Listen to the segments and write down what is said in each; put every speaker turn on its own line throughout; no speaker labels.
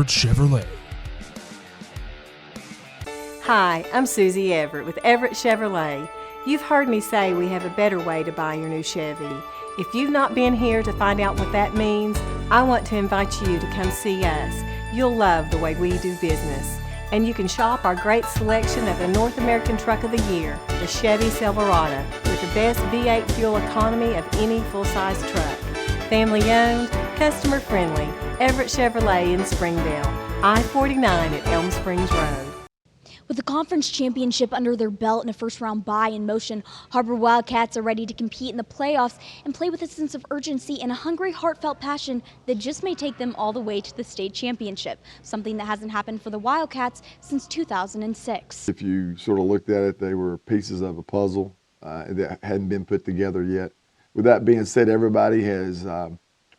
Everett Chevrolet.
Hi, I'm Susie Everett with Everett Chevrolet. You've heard me say we have a better way to buy your new Chevy. If you've not been here to find out what that means, I want to invite you to come see us. You'll love the way we do business. And you can shop our great selection of the North American Truck of the Year, the Chevy Silverado, with the best V8 fuel economy of any full-size truck. Family owned, customer friendly, Everett Chevrolet in Springdale, I-49 at Elm Springs Road.
With the conference championship under their belt and a first-round bye in motion, Har-Ber Wildcats are ready to compete in the playoffs and play with a sense of urgency and a hungry, heartfelt passion that just may take them all the way to the state championship, something that hasn't happened for the Wildcats since 2006.
If you sort of looked at it, they were pieces of a puzzle that hadn't been put together yet. With that being said, everybody has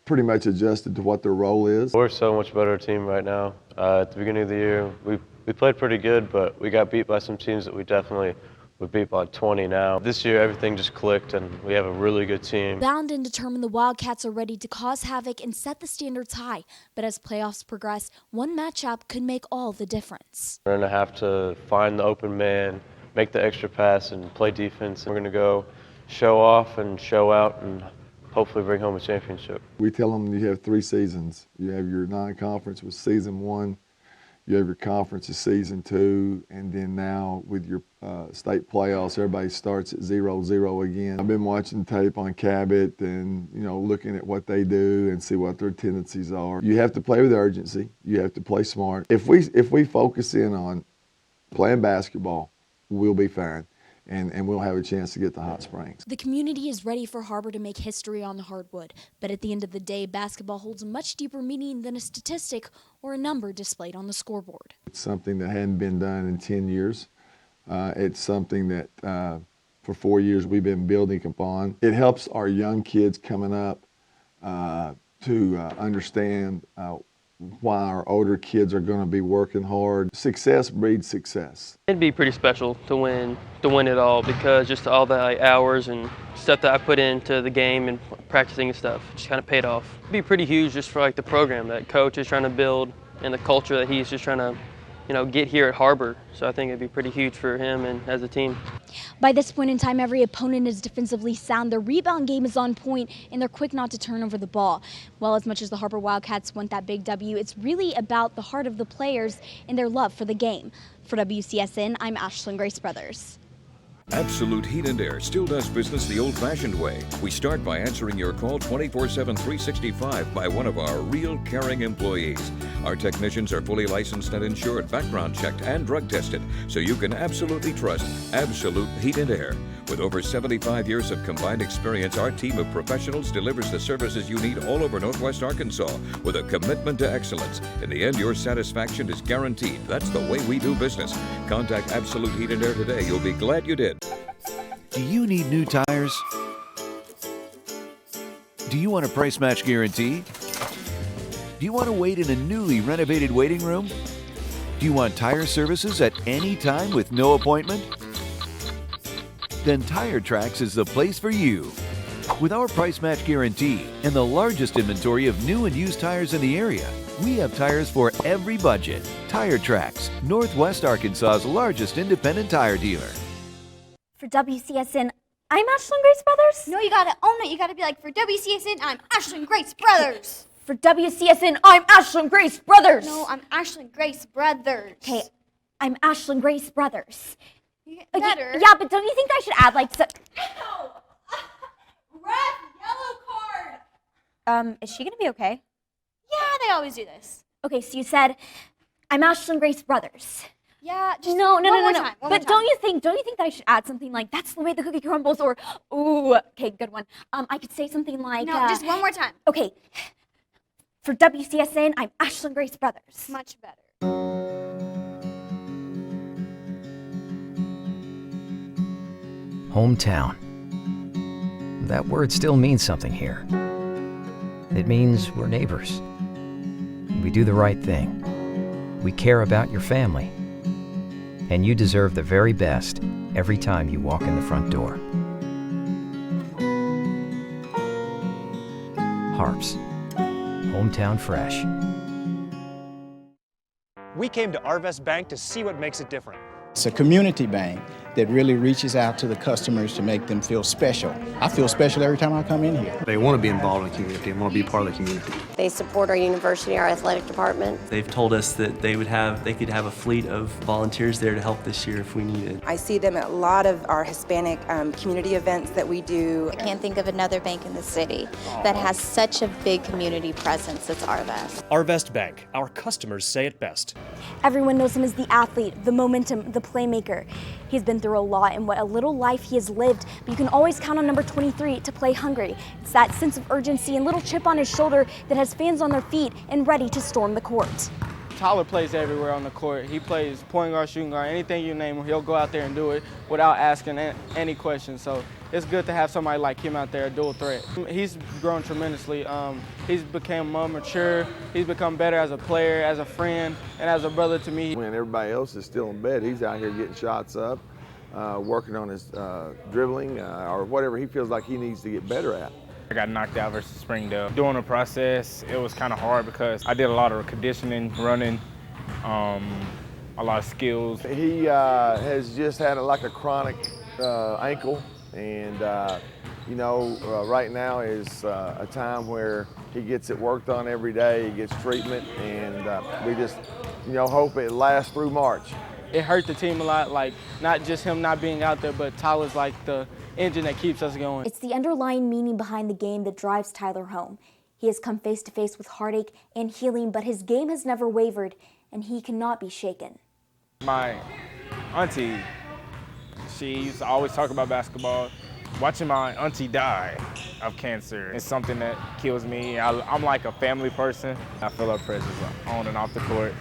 pretty much adjusted to what their role is.
We're so much better team right now. At the beginning of the year, we played pretty good, but we got beat by some teams that we definitely would beat by 20 now. This year, everything just clicked, and we have a really good team.
Bound and determined, the Wildcats are ready to cause havoc and set the standards high. But as playoffs progress, one matchup could make all the difference.
We're going to have to find the open man, make the extra pass, and play defense. We're going to go show off and show out and hopefully bring home a championship.
We tell them you have 3 seasons. You have your non-conference with season 1. You have your conference is season 2, and then now with your state playoffs, everybody starts at 0-0 again. I've been watching tape on Cabot and looking at what they do and see what their tendencies are. You have to play with urgency. You have to play smart. If we focus in on playing basketball, we'll be fine. And we'll have a chance to get to Hot Springs.
The community is ready for Har-Ber to make history on the hardwood, but at the end of the day, basketball holds a much deeper meaning than a statistic or a number displayed on the scoreboard.
It's something that hadn't been done in 10 years. It's something that for 4 years we've been building upon. It helps our young kids coming up to understand why our older kids are going to be working hard. Success breeds success.
It'd be pretty special to win it all, because just all the hours and stuff that I put into the game and practicing and stuff just kind of paid off. It'd be pretty huge just for the program that coach is trying to build and the culture that he's just trying to get here at Har-Ber. So I think it'd be pretty huge for him and as a team.
By this point in time, every opponent is defensively sound. Their rebound game is on point, and they're quick not to turn over the ball. Well, as much as the Har-Ber Wildcats want that big W, it's really about the heart of the players and their love for the game. For WCSN, I'm Ashlyn Grace Brothers.
Absolute Heat and Air still does business the old-fashioned way. We start by answering your call 24/7, 365 by one of our real caring employees. Our technicians are fully licensed and insured, background checked, and drug tested, so you can absolutely trust Absolute Heat and Air. With over 75 years of combined experience, our team of professionals delivers the services you need all over Northwest Arkansas with a commitment to excellence. In the end, your satisfaction is guaranteed. That's the way we do business. Contact Absolute Heat and Air today. You'll be glad you did.
Do you need new tires? Do you want a price match guarantee? Do you want to wait in a newly renovated waiting room? Do you want tire services at any time with no appointment? Then Tire Tracks is the place for you. With our price match guarantee and the largest inventory of new and used tires in the area, we have tires for every budget. Tire Tracks, Northwest Arkansas's largest independent tire dealer.
For WCSN, I'm Ashlyn Grace Brothers.
No, you gotta own it. You gotta be like, for WCSN, I'm Ashlyn Grace Brothers.
For WCSN, I'm Ashlyn Grace Brothers.
No, I'm Ashlyn Grace Brothers.
Okay, I'm Ashlyn Grace Brothers.
Better.
Yeah, but don't you think I should add some...
Ew! Red, yellow card.
Is she gonna be okay?
Yeah, they always do this.
Okay, so you said, I'm Ashlyn Grace Brothers.
Yeah, just
no.
one more time.
But don't you think that I should add something like, that's the way the cookie crumbles, or, ooh, okay, good one. I could say something like,
no, just one more time.
Okay, for WCSN, I'm Ashlyn Grace Brothers.
Much better.
Hometown. That word still means something here. It means we're neighbors. We do the right thing. We care about your family. And you deserve the very best every time you walk in the front door. Harps. Hometown fresh.
We came to Arvest Bank to see what makes it different.
It's a community bank that really reaches out to the customers to make them feel special. I feel special every time I come in here.
They want to be involved in the community and want to be part of the community.
They support our university, our athletic department.
They've told us that they could have a fleet of volunteers there to help this year if we needed.
I see them at a lot of our Hispanic community events that we do.
I can't think of another bank in the city that has such a big community presence as Arvest.
Arvest Bank, our customers say it best.
Everyone knows him as the athlete, the momentum, the playmaker. He's been through a lot in what a little life he has lived, but you can always count on number 23 to play hungry. It's that sense of urgency and little chip on his shoulder that has fans on their feet and ready to storm the court.
Tyler plays everywhere on the court. He plays point guard, shooting guard, anything you name him, he'll go out there and do it without asking any questions. So it's good to have somebody like him out there, a dual threat. He's grown tremendously. He's become more mature. He's become better as a player, as a friend, and as a brother to me.
When everybody else is still in bed, he's out here getting shots up, working on his dribbling, or whatever he feels like he needs to get better at.
I got knocked out versus Springdale. During the process, it was kind of hard because I did a lot of conditioning, running, a lot of skills.
He has just had like a chronic ankle, and right now is a time where he gets it worked on every day, he gets treatment, and we just hope it lasts through March.
It hurt the team a lot, like not just him not being out there, but Tyler's like the engine that keeps us going.
It's the underlying meaning behind the game that drives Tyler home. He has come face to face with heartache and healing, but his game has never wavered, and he cannot be shaken.
My auntie, she used to always talk about basketball. Watching my auntie die of cancer is something that kills me. I'm like a family person. I feel her presence on and off the court.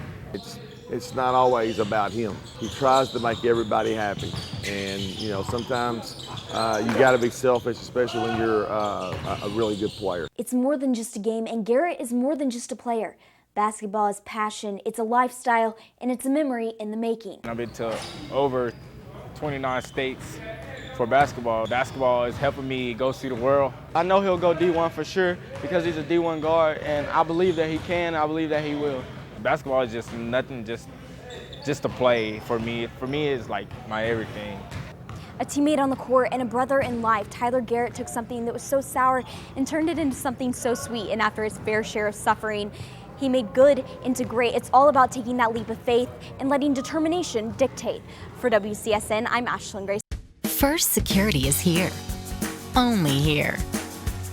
It's not always about him. He tries to make everybody happy, and sometimes you got to be selfish, especially when you're a really good player.
It's more than just a game, and Garrett is more than just a player. Basketball is passion, it's a lifestyle, and it's a memory in the making.
I've been to over 29 states for basketball. Basketball is helping me go see the world.
I know he'll go D1 for sure because he's a D1 guard, and I believe that he can, I believe that he will.
Basketball is just nothing, just to play for me. For me, it's like my everything.
A teammate on the court and a brother in life, Tyler Garrett took something that was so sour and turned it into something so sweet. And after his fair share of suffering, he made good into great. It's all about taking that leap of faith and letting determination dictate. For WCSN, I'm Ashlyn Grace.
First Security is here. Only here.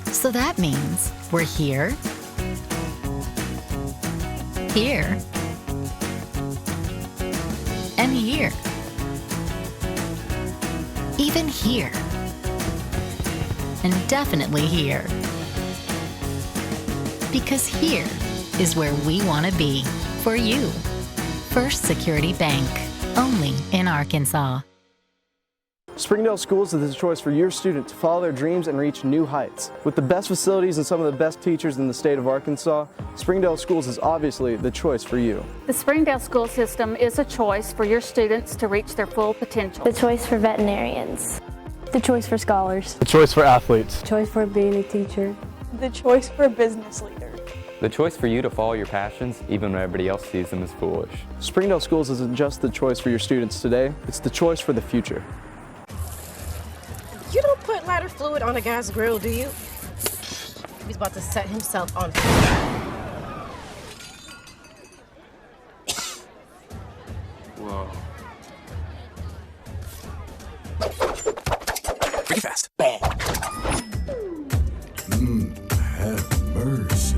So that means we're here, here, and here. Even here. And definitely here. Because here is where we want to be for you. First Security Bank, only in Arkansas.
Springdale Schools is the choice for your student to follow their dreams and reach new heights. With the best facilities and some of the best teachers in the state of Arkansas, Springdale Schools is obviously the choice for you.
The Springdale school system is a choice for your students to reach their full potential.
The choice for veterinarians.
The choice for scholars.
The choice for athletes.
The choice for being a teacher.
The choice for a business leader.
The choice for you to follow your passions even when everybody else sees them as foolish.
Springdale Schools isn't just the choice for your students today, it's the choice for the future.
You don't put lighter fluid on a guy's grill, do you? He's about to set himself on fire.
Whoa.
Pretty fast.
Bang.
Have mercy.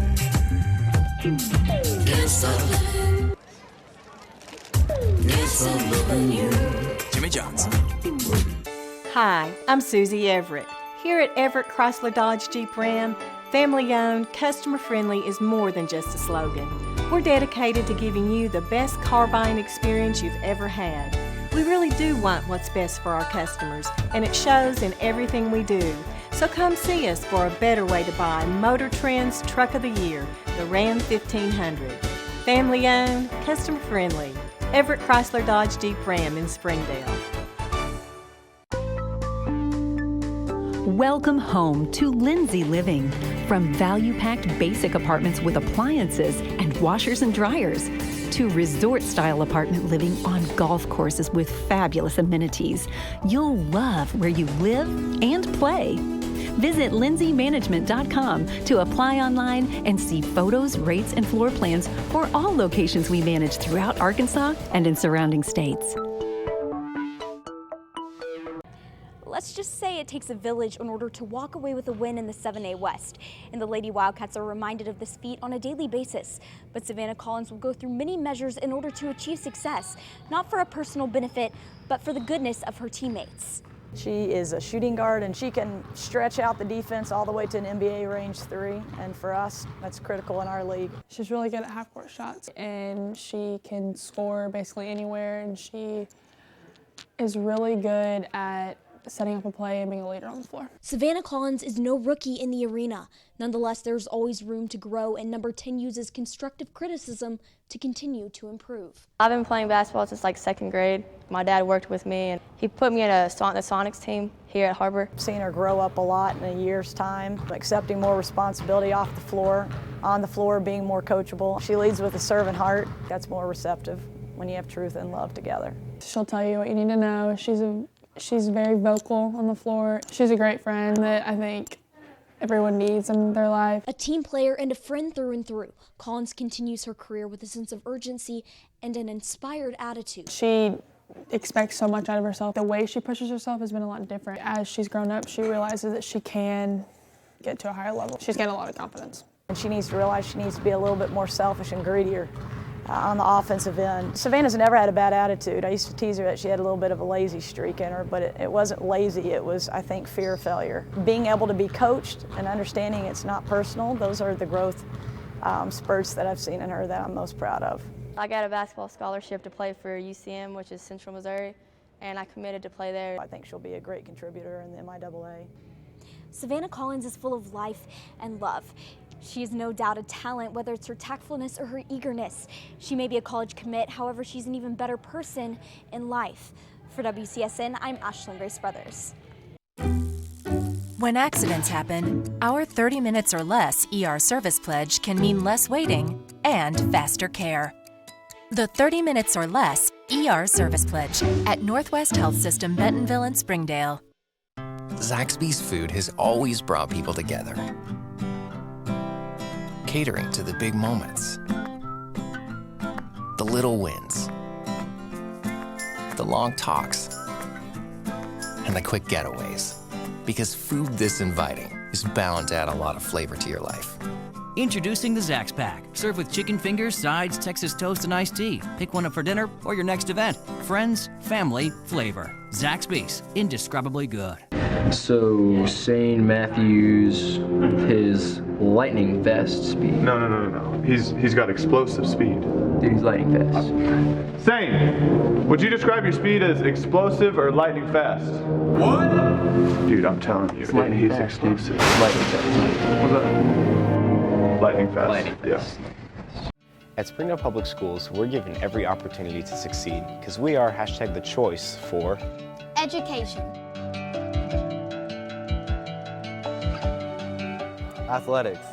Yes, I'm loving you.
Jimmy John's.
Hi, I'm Susie Everett. Here at Everett Chrysler Dodge Jeep Ram, family-owned, customer-friendly is more than just a slogan. We're dedicated to giving you the best car buying experience you've ever had. We really do want what's best for our customers, and it shows in everything we do. So come see us for a better way to buy Motor Trend's Truck of the Year, the Ram 1500. Family-owned, customer-friendly. Everett Chrysler Dodge Jeep Ram in Springdale.
Welcome home to Lindsay Living. From value-packed basic apartments with appliances and washers and dryers to resort-style apartment living on golf courses with fabulous amenities. You'll love where you live and play. Visit lindsaymanagement.com to apply online and see photos, rates, and floor plans for all locations we manage throughout Arkansas and in surrounding states.
Let's just say it takes a village in order to walk away with a win in the 7A West. And the Lady Wildcats are reminded of this feat on a daily basis. But Savannah Collins will go through many measures in order to achieve success, not for a personal benefit, but for the goodness of her teammates.
She is a shooting guard, and she can stretch out the defense all the way to an NBA range 3, and for us, that's critical in our league.
She's really good at half-court shots, and she can score basically anywhere, and she is really good at setting up a play and being a leader on the floor.
Savannah Collins is no rookie in the arena. Nonetheless, there's always room to grow, and number 10 uses constructive criticism to continue to improve.
I've been playing basketball since like 2nd grade. My dad worked with me, and he put me in the Sonics team here at Har-Ber.
Seeing her grow up a lot in a year's time, accepting more responsibility off the floor, on the floor, being more coachable. She leads with a servant heart. That's more receptive when you have truth and love together.
She'll tell you what you need to know. She's very vocal on the floor. She's a great friend that I think everyone needs in their life.
A team player and a friend through and through, Collins continues her career with a sense of urgency and an inspired attitude.
She expects so much out of herself. The way she pushes herself has been a lot different. As she's grown up, she realizes that she can get to a higher level. She's gained a lot of confidence.
And she needs to realize she needs to be a little bit more selfish and greedier on the offensive end. Savannah's never had a bad attitude. I used to tease her that she had a little bit of a lazy streak in her, but it wasn't lazy. It was, I think, fear of failure. Being able to be coached and understanding it's not personal, those are the growth spurts that I've seen in her that I'm most proud of.
I got a basketball scholarship to play for UCM, which is Central Missouri, and I committed to play there.
I think she'll be a great contributor in the MIAA.
Savannah Collins is full of life and love. She is no doubt a talent, whether it's her tactfulness or her eagerness. She may be a college commit, however, she's an even better person in life. For WCSN, I'm Ashlyn Grace Brothers.
When accidents happen, our 30 minutes or less ER service pledge can mean less waiting and faster care. The 30 minutes or less ER service pledge at Northwest Health System Bentonville and Springdale.
Zaxby's food has always brought people together. Catering to the big moments, the little wins, the long talks, and the quick getaways. Because food this inviting is bound to add a lot of flavor to your life.
Introducing the Zax Pack. Serve with chicken fingers, sides, Texas toast, and iced tea. Pick one up for dinner or your next event. Friends, family, flavor. Zaxby's, indescribably good.
So, St. Matthew's, his lightning fast speed.
No. He's got explosive speed.
Dude, he's lightning fast.
Sane, would you describe your speed as explosive or lightning fast? What? Dude, I'm telling you, he's explosive.
Lightning fast.
What's that? Lightning fast.
Lightning fast.
Yeah.
At Springdale Public Schools, we're given every opportunity to succeed because we are #the choice for
education,
athletics,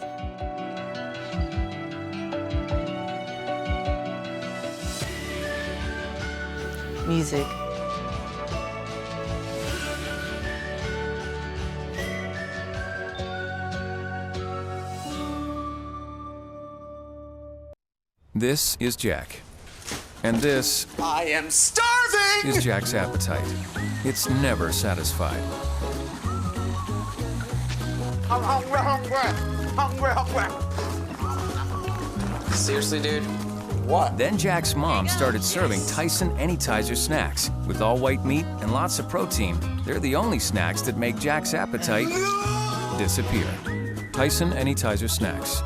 music,
This is Jack. And this
I am starving!
is Jack's appetite. It's never satisfied.
I'm hungry.
Seriously, dude?
What?
Then Jack's mom started serving Tyson Anytizer snacks. With all white meat and lots of protein, they're the only snacks that make Jack's appetite disappear. Tyson Anytizer snacks.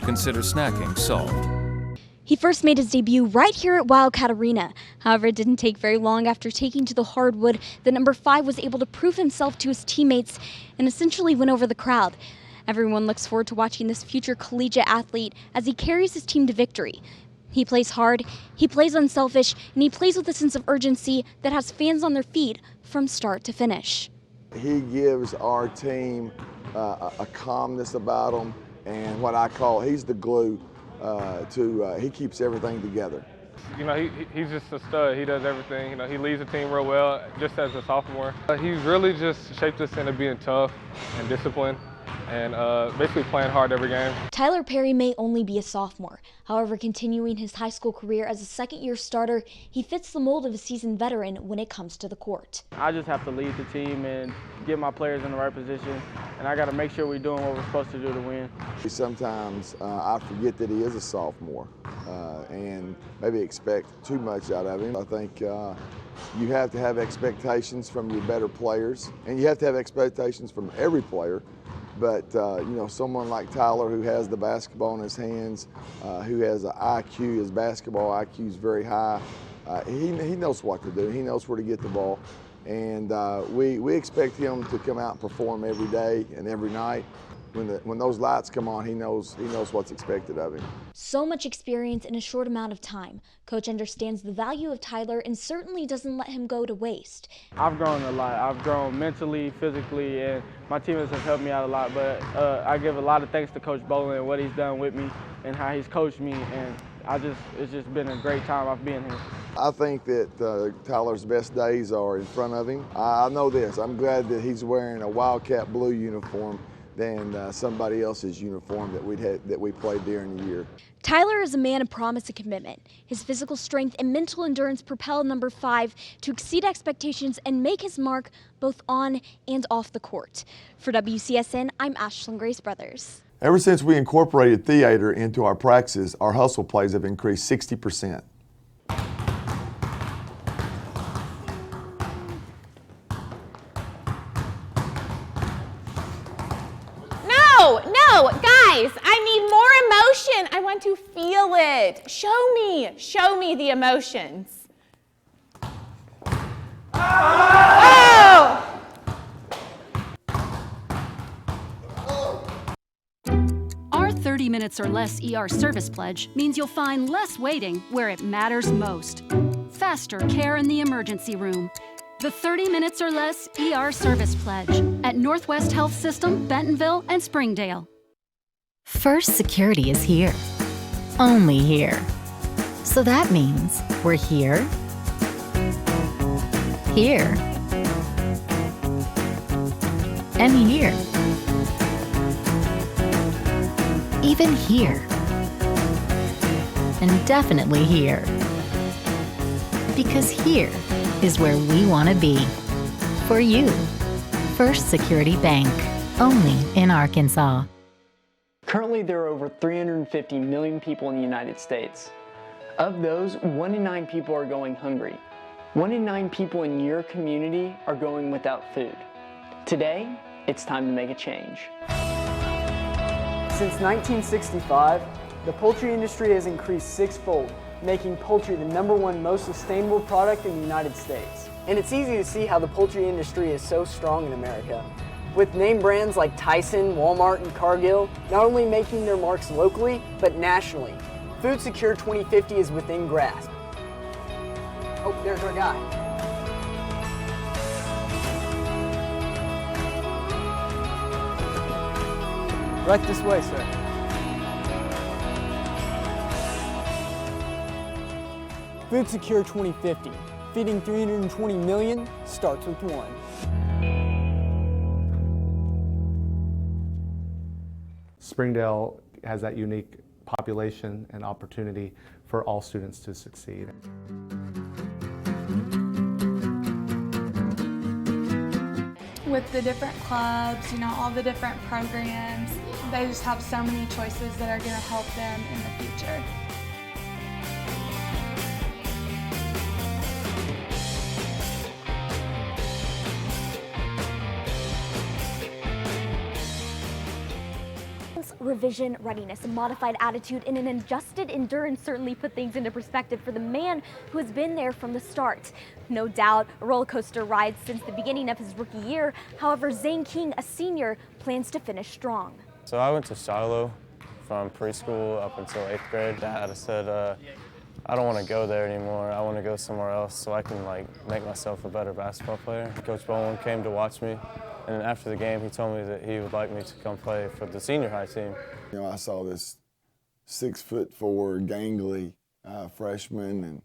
Consider snacking solved.
He first made his debut right here at Wildcat Arena. However, it didn't take very long after taking to the hardwood that number 5 was able to prove himself to his teammates and essentially win over the crowd. Everyone looks forward to watching this future collegiate athlete as he carries his team to victory. He plays hard, he plays unselfish, and he plays with a sense of urgency that has fans on their feet from start to finish.
He gives our team a calmness about him, and what I call, he's the glue he keeps everything together.
You know, he's just a stud. He does everything. You know, he leads the team real well, just as a sophomore. He's really just shaped us into being tough and disciplined and basically playing hard every game.
Tyler Perry may only be a sophomore. However, continuing his high school career as a second-year starter, he fits the mold of a seasoned veteran when it comes to the court.
I just have to lead the team and get my players in the right position, and I got to make sure we're doing what we're supposed to do to win.
Sometimes I forget that he is a sophomore and maybe expect too much out of him. I think you have to have expectations from your better players, and you have to have expectations from every player. But, you know, someone like Tyler who has the basketball in his hands, who has an IQ, his basketball IQ is very high, he knows what to do. He knows where to get the ball. And we expect him to come out and perform every day and every night. When those lights come on, he knows what's expected of him.
So much experience in a short amount of time. Coach understands the value of Tyler and certainly doesn't let him go to waste.
I've grown a lot. I've grown mentally, physically, and my teammates have helped me out a lot. But I give a lot of thanks to Coach Bowling and what he's done with me and how he's coached me. And it's just been a great time I've been here.
I think that Tyler's best days are in front of him. I know this. I'm glad that he's wearing a Wildcat blue uniform than somebody else's uniform that we played during the year.
Tyler is a man of promise and commitment. His physical strength and mental endurance propel number 5 to exceed expectations and make his mark both on and off the court. For WCSN, I'm Ashlyn Grace Brothers.
Ever since we incorporated theater into our practices, our hustle plays have increased 60%.
No, guys, I need more emotion. I want to feel it. Show me the emotions. Oh!
Our 30 minutes or less ER service pledge means you'll find less waiting where it matters most. Faster care in the emergency room. The 30 minutes or less ER service pledge at Northwest Health System, Bentonville, and Springdale.
First Security is here. Only here. So that means we're here, here, and here. Even here. And definitely here. Because here is where we want to be. For you. First Security Bank. Only in Arkansas.
Currently, there are over 350 million people in the United States. Of those, 1 in 9 people are going hungry. 1 in 9 people in your community are going without food. Today, it's time to make a change.
Since 1965, the poultry industry has increased 6-fold, making poultry the #1 most sustainable product in the United States. And it's easy to see how the poultry industry is so strong in America. With name brands like Tyson, Walmart, and Cargill not only making their marks locally, but nationally. Food Secure 2050 is within grasp. Oh, there's our guy. Right this way, sir. Food Secure 2050. Feeding 320 million starts with one.
Springdale has that unique population and opportunity for all students to succeed.
With the different clubs, all the different programs, they just have so many choices that are going to help them in the future.
Revision readiness, a modified attitude, and an adjusted endurance certainly put things into perspective for the man who has been there from the start. No doubt, a roller coaster ride since the beginning of his rookie year. However, Zane King, a senior, plans to finish strong.
So I went to Shiloh from preschool up until 8th grade. Dad said, I don't want to go there anymore. I want to go somewhere else so I can make myself a better basketball player. Coach Bowling came to watch me. And after the game, he told me that he would like me to come play for the senior high team.
I saw this 6'4", gangly freshman and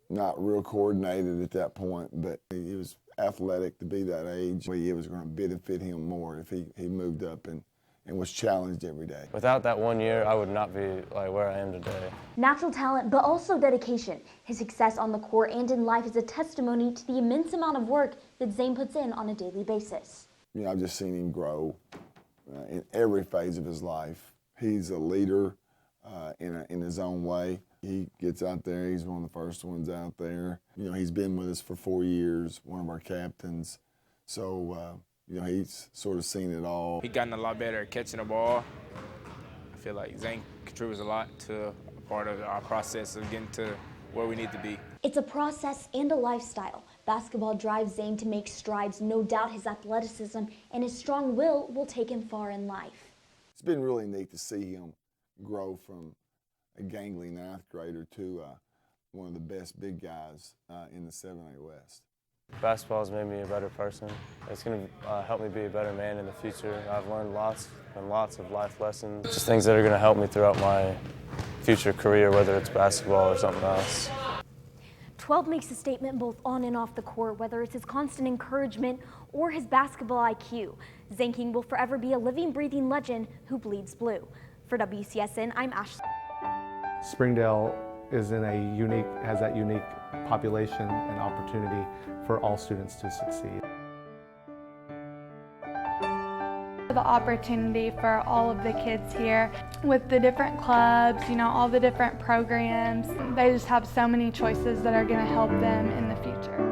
not real coordinated at that point, but he was athletic to be that age. It was going to benefit him more if he moved up and was challenged every day.
Without that 1 year, I would not be like where I am today.
Natural talent, but also dedication. His success on the court and in life is a testimony to the immense amount of work that Zane puts in on a daily basis.
You know, I've just seen him grow in every phase of his life. He's a leader in his own way. He gets out there, he's one of the first ones out there. You know, he's been with us for 4 years, one of our captains. So, you know, he's sort of seen it all.
He's gotten a lot better at catching the ball. I feel like Zane contributes a lot to a part of our process of getting to where we need to be.
It's a process and a lifestyle. Basketball drives Zane to make strides. No doubt his athleticism and his strong will take him far in life.
It's been really neat to see him grow from a gangly 9th grader to one of the best big guys in the 7A West.
Basketball has made me a better person. It's going to help me be a better man in the future. I've learned lots and lots of life lessons, just things that are going to help me throughout my future career, whether it's basketball or something else.
12 makes a statement both on and off the court, whether it's his constant encouragement or his basketball IQ. Zane King will forever be a living, breathing legend who bleeds blue. For WCSN, I'm Ashley.
Springdale is has that unique population and opportunity for all students to succeed.
The opportunity for all of the kids here with the different clubs, you know, all the different programs. They just have so many choices that are going to help them in the future.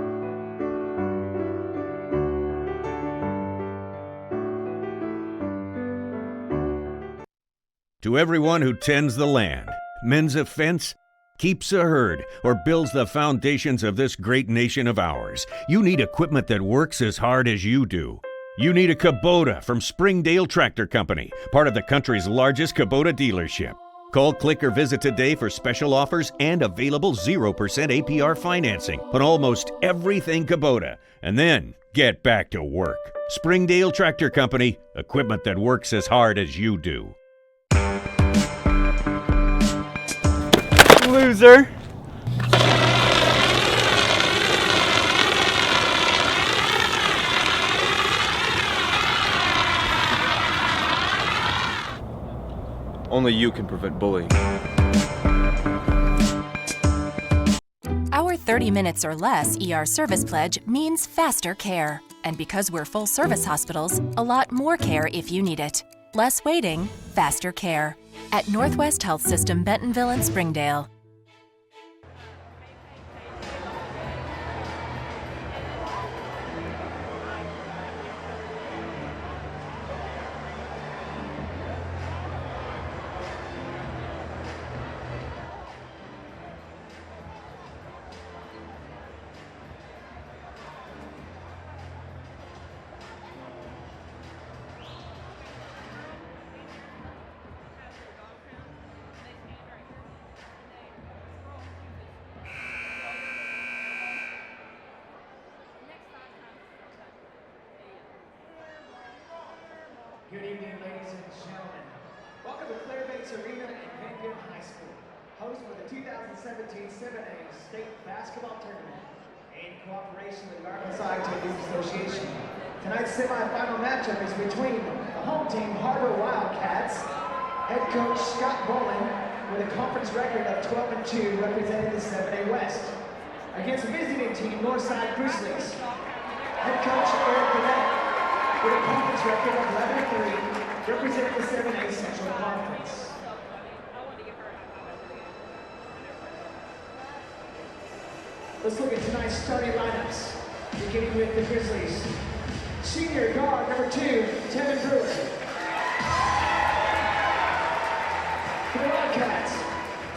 To everyone who tends the land, mends a fence, keeps a herd, or builds the foundations of this great nation of ours, you need equipment that works as hard as you do. You need a Kubota from Springdale Tractor Company, part of the country's largest Kubota dealership. Call, click, or visit today for special offers and available 0% APR financing on almost everything Kubota. And then get back to work. Springdale Tractor Company, equipment that works as hard as you do.
Loser.
Only you can prevent bullying.
Our 30 minutes or less ER service pledge means faster care. And because we're full service hospitals, a lot more care if you need it. Less waiting, faster care. At Northwest Health System, Bentonville and Springdale.
Good evening, ladies and gentlemen. Welcome to Clairbates Arena at Van High School, host for the 2017 7A State Basketball Tournament in cooperation with the Northside Tennis Association. Tonight's semifinal matchup is between the home team Har-Ber Wildcats, head coach Scott Bowling, with a conference record of 12-2 representing the 7A West, against the visiting team Northside Grizzlies, head coach Eric Burnett, with a conference record of 11-3, representing the 7A Central Conference. Let's look at tonight's starting lineups, beginning with the Grizzlies. Senior guard number 2, Tevin Brewer. For the Wildcats,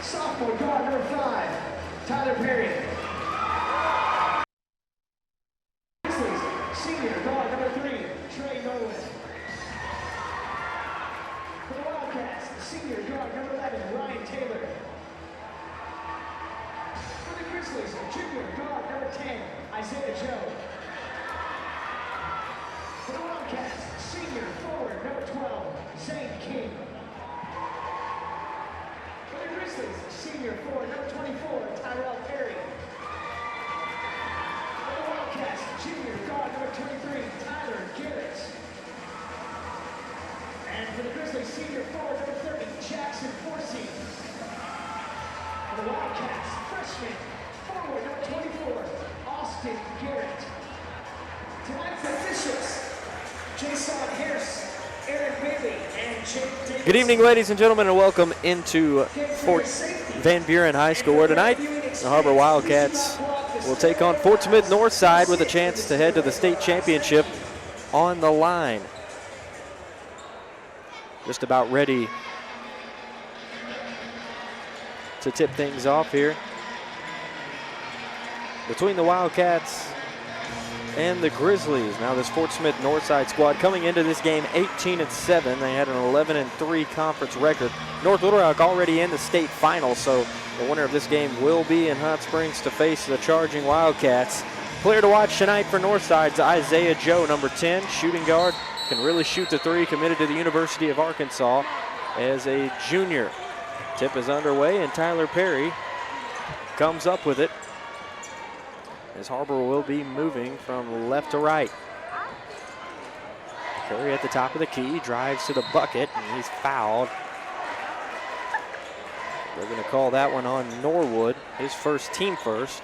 sophomore guard number 5, Tyler Perry. Grizzlies, senior guard number 3, Trey Nolan. For the Wildcats, senior guard number 11, Ryan Taylor. For the Grizzlies, junior guard number 10, Isaiah Joe. For the Wildcats, senior forward number 12, Zane King. For the Grizzlies, senior forward, number 24, Tyrell Perry. For the Wildcats, junior guard, number 23, Tyler Garrett. And for the Grizzlies, senior forward, number 30, Jackson Forsey. For the Wildcats, freshman forward, number 24, Austin Garrett. Tonight's officials, Jason Harris, Eric Bailey, and Jake Davis.
Good evening, ladies and gentlemen, and welcome into Fort Van Buren High School, where tonight the Har-Ber Wildcats will take on Fort Smith Northside with a chance to head to the state championship on the line. Just about ready to tip things off here between the Wildcats and the Grizzlies. Now this Fort Smith Northside squad coming into this game 18-7. They had an 11-3 conference record. North Little Rock already in the state final, so the winner of this game will be in Hot Springs to face the charging Wildcats. Player to watch tonight for Northside's Isaiah Joe, number 10, shooting guard. Can really shoot the three, committed to the University of Arkansas as a junior. Tip is underway, and Tyler Perry comes up with it, as Har-Ber will be moving from left to right. Perry at the top of the key, drives to the bucket, and he's fouled. They're going to call that one on Norwood, his first, team first.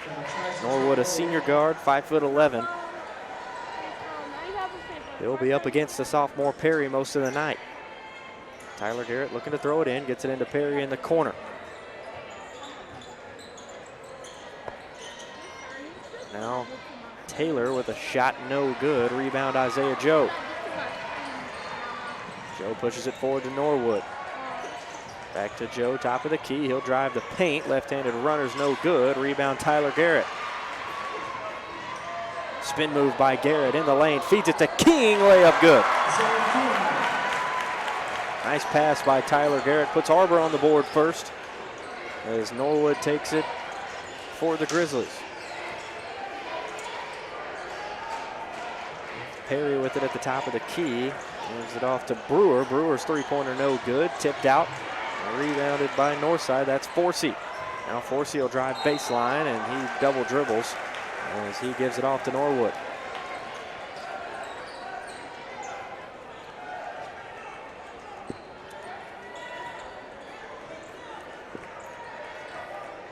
Norwood, a senior guard, 5'11". He'll be up against the sophomore Perry most of the night. Tyler Garrett looking to throw it in, gets it into Perry in the corner. Now Taylor with a shot, no good. Rebound Isaiah Joe. Joe pushes it forward to Norwood. Back to Joe, top of the key. He'll drive the paint. Left-handed runner's no good. Rebound Tyler Garrett. Spin move by Garrett in the lane. Feeds it to King. Layup good. Nice pass by Tyler Garrett. Puts Har-Ber on the board first as Norwood takes it for the Grizzlies. Perry with it at the top of the key. Moves it off to Brewer. Brewer's three-pointer no good. Tipped out. Rebounded by Northside. That's Forsey. Now Forsey will drive baseline, and he double dribbles as he gives it off to Norwood.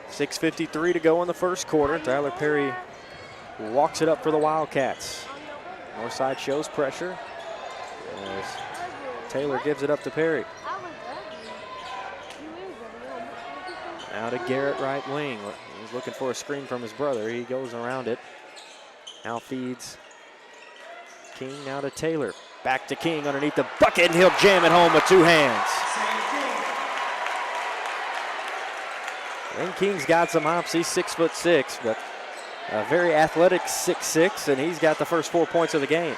.6:53 to go in the first quarter. Tyler Perry walks it up for the Wildcats. Northside shows pressure as Taylor gives it up to Perry. Now to Garrett, right wing. He's looking for a screen from his brother. He goes around it. Now feeds King, now to Taylor. Back to King underneath the bucket, and he'll jam it home with two hands. And King's got some hops. He's 6'6", but a very athletic 6'6", and he's got the first 4 points of the game.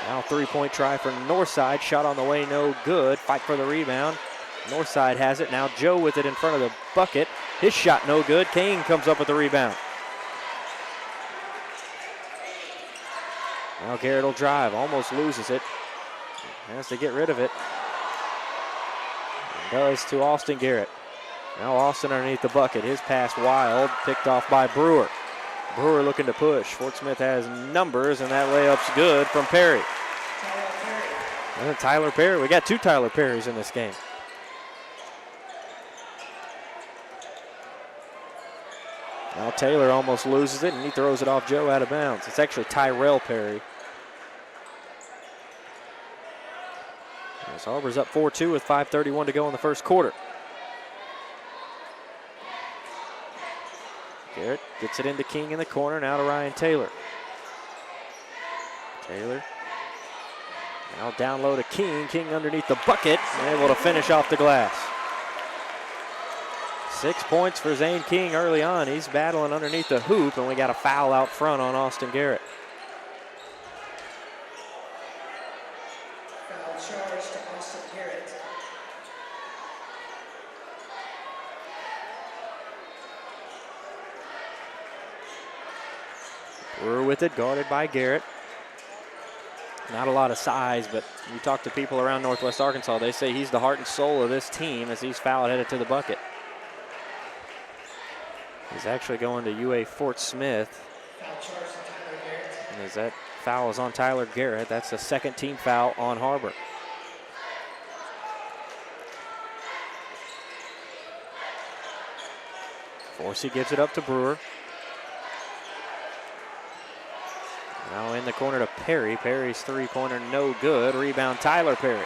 Now three-point try for Northside. Shot on the way, no good. Fight for the rebound. Northside has it. Now Joe with it in front of the bucket. His shot no good. Kane comes up with the rebound. Now Garrett will drive. Almost loses it. Has to get rid of it. And does to Austin Garrett. Now Austin underneath the bucket. His pass wild. Picked off by Brewer. Brewer looking to push. Fort Smith has numbers, and that layup's good from Perry. And Tyler Perry. We got two Tyler Perrys in this game. Now Taylor almost loses it, and he throws it off Joe out of bounds. It's actually Tyrell Perry. As Har-Ber's up 4-2 with 5:31 to go in the first quarter. Garrett gets it into King in the corner, now to Ryan Taylor. Taylor now down low to King. King underneath the bucket, and able to finish off the glass. 6 points for Zane King early on. He's battling underneath the hoop, and we got a foul out front on Austin Garrett.
Foul charge to Austin Garrett.
Brewer with it, guarded by Garrett. Not a lot of size, but you talk to people around Northwest Arkansas, they say he's the heart and soul of this team as he's fouled headed to the bucket. He's actually going to UA Fort Smith. And as that foul is on Tyler Garrett, that's the second team foul on Har-Ber. Forsey gives it up to Brewer. Now in the corner to Perry. Perry's three-pointer no good. Rebound Tyler Perry.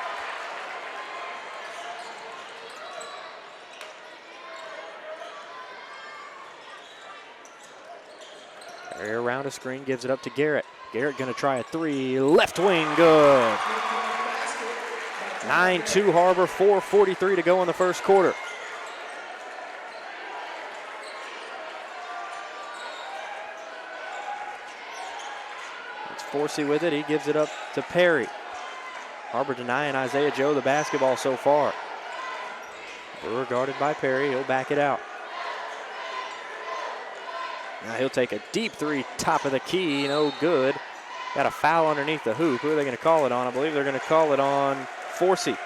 Perry around a screen, gives it up to Garrett. Garrett gonna try a three, left wing, good. 9-2 Har-Ber, 4:43 to go in the first quarter. Forsey with it, he gives it up to Perry. Har-Ber denying Isaiah Joe the basketball so far. Brewer guarded by Perry, he'll back it out. Now he'll take a deep three, top of the key, no good. Got a foul underneath the hoop. Who are they going to call it on? I believe they're going to call it on Forsey.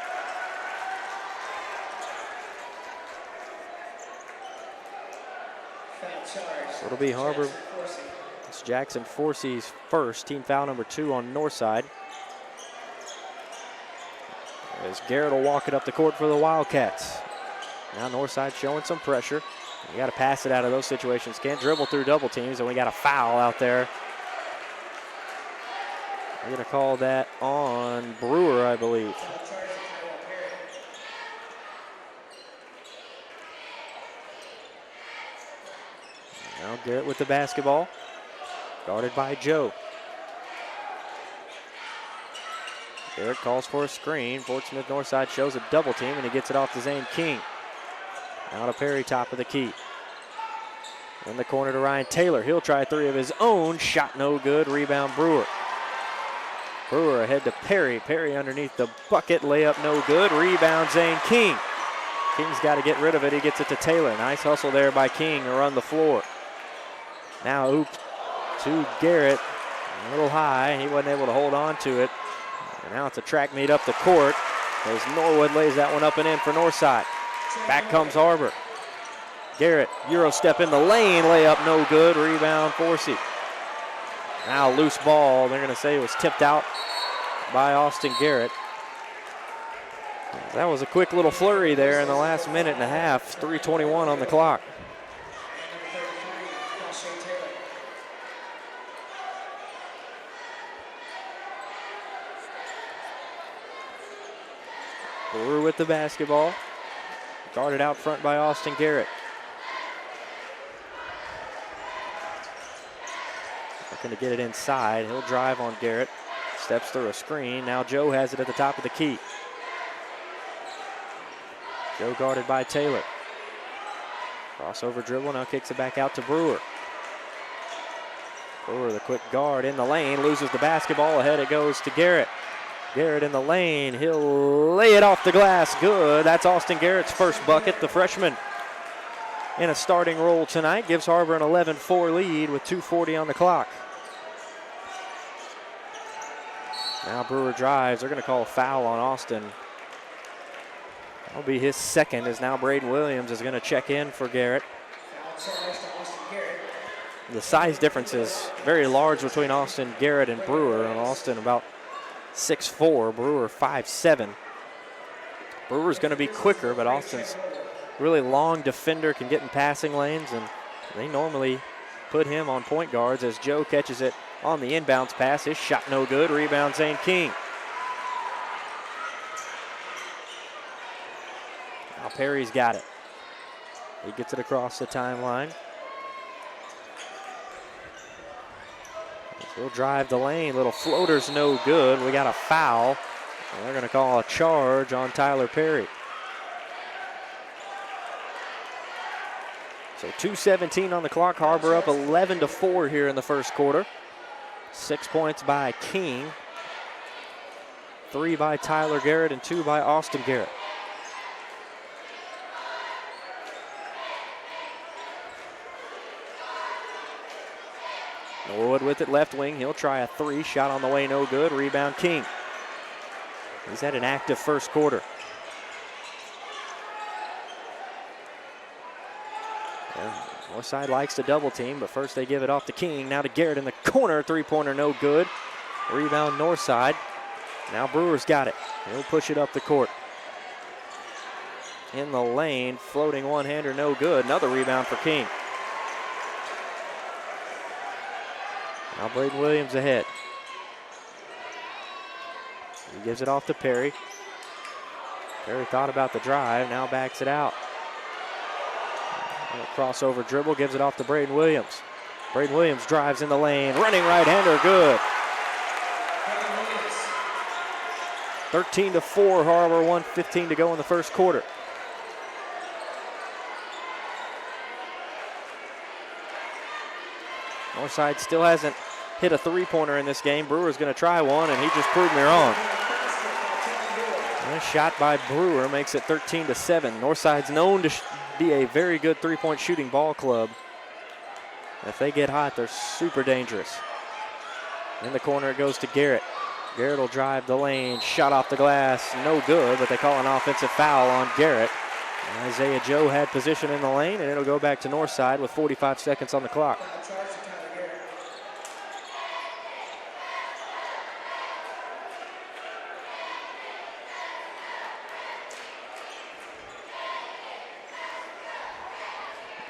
So it'll be Har-Ber. It's Jackson Forsey's first, team foul number 2 on Northside. As Garrett will walk it up the court for the Wildcats. Now Northside showing some pressure. You got to pass it out of those situations. Can't dribble through double teams, and we got a foul out there. We're going to call that on Brewer, I believe. Now Garrett with the basketball. Guarded by Joe. Garrett calls for a screen. Fort Smith Northside shows a double team, and he gets it off to Zane King. Now to Perry, top of the key. In the corner to Ryan Taylor. He'll try a three of his own. Shot no good. Rebound Brewer. Brewer ahead to Perry. Perry underneath the bucket. Layup no good. Rebound Zane King. King's got to get rid of it. He gets it to Taylor. Nice hustle there by King to run the floor. Now oop to Garrett. A little high. He wasn't able to hold on to it. And now it's a track meet up the court as Norwood lays that one up and in for Northside. Back comes Har-Ber. Garrett, Euro step in the lane, layup no good, rebound Forsey. Now loose ball, they're gonna say it was tipped out by Austin Garrett. That was a quick little flurry there in the last minute and a half, 3:21 on the clock. Brewer with the basketball. Guarded out front by Austin Garrett. Looking to get it inside. He'll drive on Garrett. Steps through a screen. Now Joe has it at the top of the key. Joe guarded by Taylor. Crossover dribble. Now kicks it back out to Brewer. Brewer, the quick guard in the lane. Loses the basketball. Ahead it goes to Garrett. Garrett in the lane, he'll lay it off the glass, good. That's Austin Garrett's first bucket. The freshman in a starting role tonight gives Har-Ber an 11-4 lead with 2:40 on the clock. Now Brewer drives, they're gonna call a foul on Austin. That'll be his second, as now Braden Williams is gonna check in for Garrett. The size difference is very large between Austin Garrett and Brewer, and Austin about 6'4", Brewer 5'7". Brewer's going to be quicker, but Austin's really long defender, can get in passing lanes, and they normally put him on point guards as Joe catches it on the inbounds pass. His shot no good. Rebound Zane King. Now Perry's got it. He gets it across the timeline. He'll drive the lane. Little floater's no good. We got a foul. And they're going to call a charge on Tyler Perry. So 2:17 on the clock. Har-Ber up 11-4 here in the first quarter. 6 points by King. 3 by Tyler Garrett and 2 by Austin Garrett. Norwood with it, left wing. He'll try a three. Shot on the way, no good. Rebound, King. He's had an active first quarter. Northside likes to double team, but first they give it off to King. Now to Garrett in the corner. Three-pointer, no good. Rebound, Northside. Now Brewer's got it. He'll push it up the court. In the lane, floating one-hander, no good. Another rebound for King. Now Braden Williams ahead. He gives it off to Perry. Perry thought about the drive, now backs it out. Crossover dribble, gives it off to Braden Williams. Braden Williams drives in the lane, running right-hander, good. 13-4, Har-Ber, 1:15 to go in the first quarter. Northside still hasn't hit a three-pointer in this game. Brewer's going to try one, and he just proved me wrong. And a shot by Brewer makes it 13-7. Northside's known to be a very good three-point shooting ball club. If they get hot, they're super dangerous. In the corner, it goes to Garrett. Garrett will drive the lane, shot off the glass, no good, but they call an offensive foul on Garrett. And Isaiah Joe had position in the lane, and it'll go back to Northside with 45 seconds on the clock.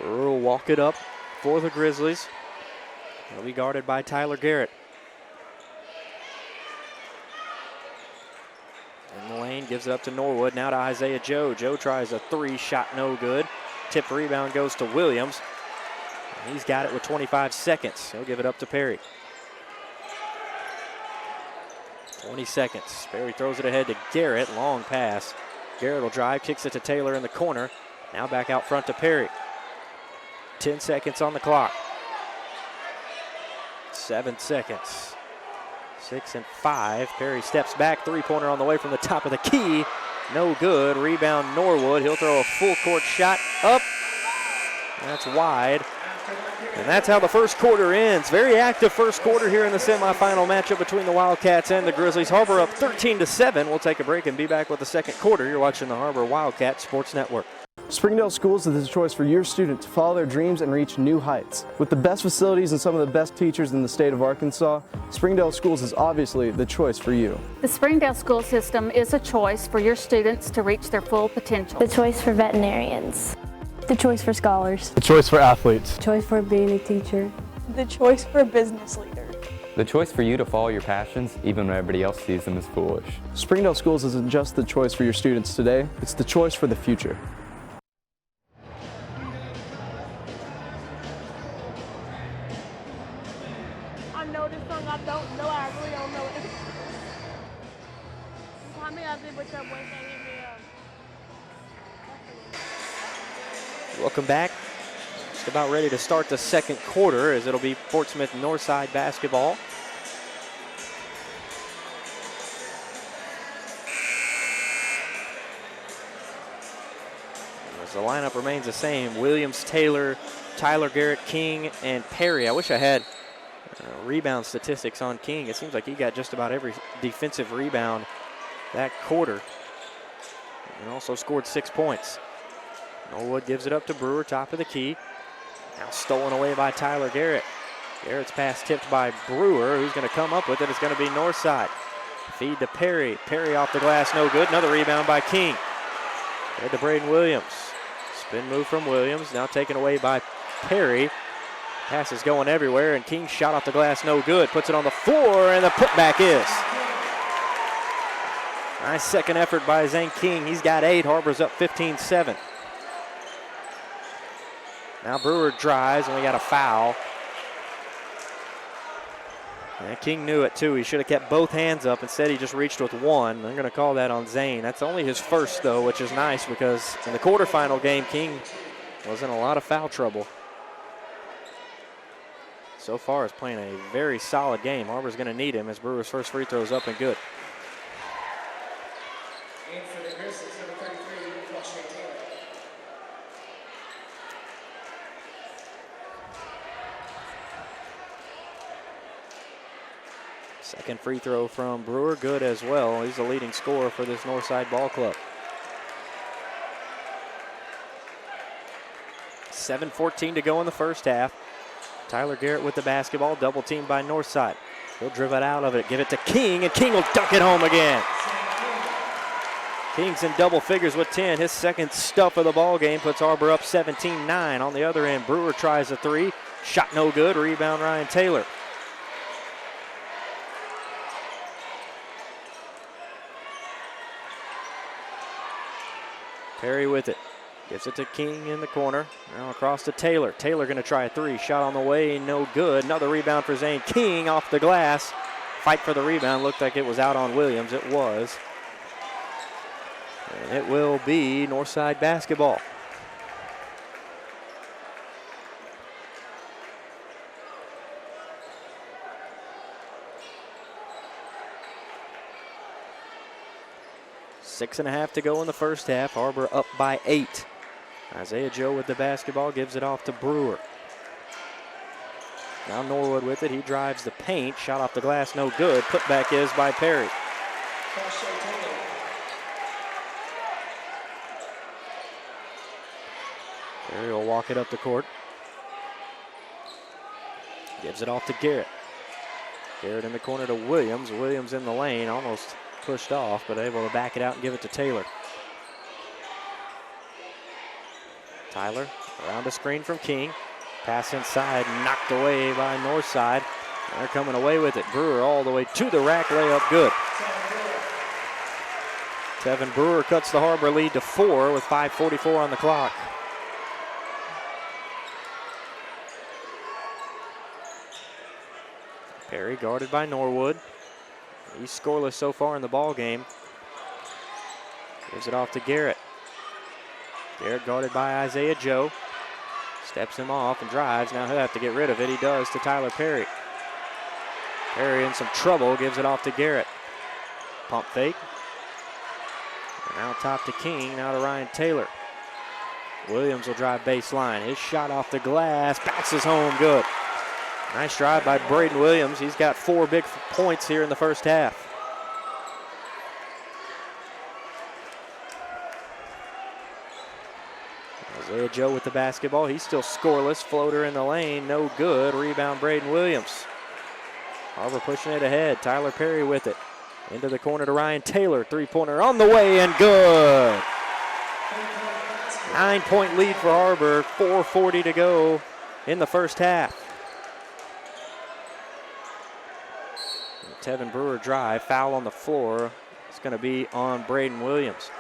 Brewer will walk it up for the Grizzlies. He'll be guarded by Tyler Garrett. In the lane, gives it up to Norwood. Now to Isaiah Joe. Joe tries a three, shot no good. Tip rebound goes to Williams. He's got it with 25 seconds. He'll give it up to Perry. 20 seconds. Perry throws it ahead to Garrett. Long pass. Garrett will drive, kicks it to Taylor in the corner. Now back out front to Perry. 10 seconds on the clock. 7 seconds. 6 and 5. Perry steps back. Three-pointer on the way from the top of the key. No good. Rebound Norwood. He'll throw a full court shot up. That's wide. And that's how the first quarter ends. Very active first quarter here in the semifinal matchup between the Wildcats and the Grizzlies. Har-Ber up 13-7. We'll take a break and be back with the second quarter. You're watching the Har-Ber Wildcat Sports Network.
Springdale Schools is the choice for your student to follow their dreams and reach new heights. With the best facilities and some of the best teachers in the state of Arkansas, Springdale Schools is obviously the choice for you.
The Springdale school system is a choice for your students to reach their full potential.
The choice for veterinarians. The choice for scholars.
The choice for athletes.
The choice for being a teacher.
The choice for a business leader.
The choice for you to follow your passions even when everybody else sees them as foolish.
Springdale Schools isn't just the choice for your students today, it's the choice for the future.
I know this song, I don't know, I really don't know it.
Welcome back. Just about ready to start the second quarter as it'll be Fort Smith Northside basketball. As the lineup remains the same, Williams, Taylor, Tyler Garrett, King, and Perry. I wish I had rebound statistics on King. It seems like he got just about every defensive rebound that quarter and also scored 6 points. Norwood gives it up to Brewer, top of the key. Now stolen away by Tyler Garrett. Garrett's pass tipped by Brewer, who's going to come up with it. It's going to be Northside. Feed to Perry. Perry off the glass, no good. Another rebound by King. Head to Braden Williams. Spin move from Williams, now taken away by Perry. Pass is going everywhere, and King shot off the glass, no good. Puts it on the floor, and the putback is. Nice second effort by Zane King. He's got 8. Har-Ber's up 15-7. Now Brewer drives, and we got a foul. And King knew it, too. He should have kept both hands up. Instead, he just reached with one. They're going to call that on Zane. That's only his first, though, which is nice because in the quarterfinal game, King was in a lot of foul trouble. So far, is playing a very solid game. Har-Ber's going to need him as Brewer's first free throw is up and good. Second free throw from Brewer, good as well. He's the leading scorer for this Northside ball club. 7:14 to go in the first half. Tyler Garrett with the basketball, double teamed by Northside. He'll drive it out of it, give it to King, and King will dunk it home again. King's in double figures with 10. His second stuff of the ball game puts Har-Ber up 17-9. On the other end, Brewer tries a three. Shot no good. Rebound Ryan Taylor. Perry with it. Gives it to King in the corner. Now across to Taylor. Taylor going to try a three. Shot on the way, no good. Another rebound for Zane. King off the glass. Fight for the rebound. Looked like it was out on Williams. It was. And it will be Northside basketball. Six and a half to go in the first half. Har-Ber up by 8. Isaiah Joe with the basketball, gives it off to Brewer. Now Norwood with it. He drives the paint. Shot off the glass, no good. Putback is by Perry. Perry will walk it up the court. Gives it off to Garrett. Garrett in the corner to Williams. Williams in the lane, almost pushed off, but able to back it out and give it to Taylor. Tyler around a screen from King. Pass inside, knocked away by Northside. They're coming away with it. Brewer all the way to the rack, layup good. Tevin Brewer cuts the Har-Ber lead to 4 with 5:44 on the clock. Perry guarded by Norwood. He's scoreless so far in the ball game. Gives it off to Garrett. Garrett guarded by Isaiah Joe. Steps him off and drives. Now he'll have to get rid of it. He does to Tyler Perry. Perry in some trouble. Gives it off to Garrett. Pump fake. And now top to King. Now to Ryan Taylor. Williams will drive baseline. His shot off the glass. Bounces home good. Nice drive by Braden Williams. He's got 4 big points here in the first half. Isaiah Joe with the basketball. He's still scoreless. Floater in the lane. No good. Rebound Braden Williams. Har-Ber pushing it ahead. Tyler Perry with it. Into the corner to Ryan Taylor. Three-pointer on the way and good. 9-point lead for Har-Ber. 4:40 to go in the first half. Tevin Brewer drive. Foul on the floor. It's going to be on Braden Williams.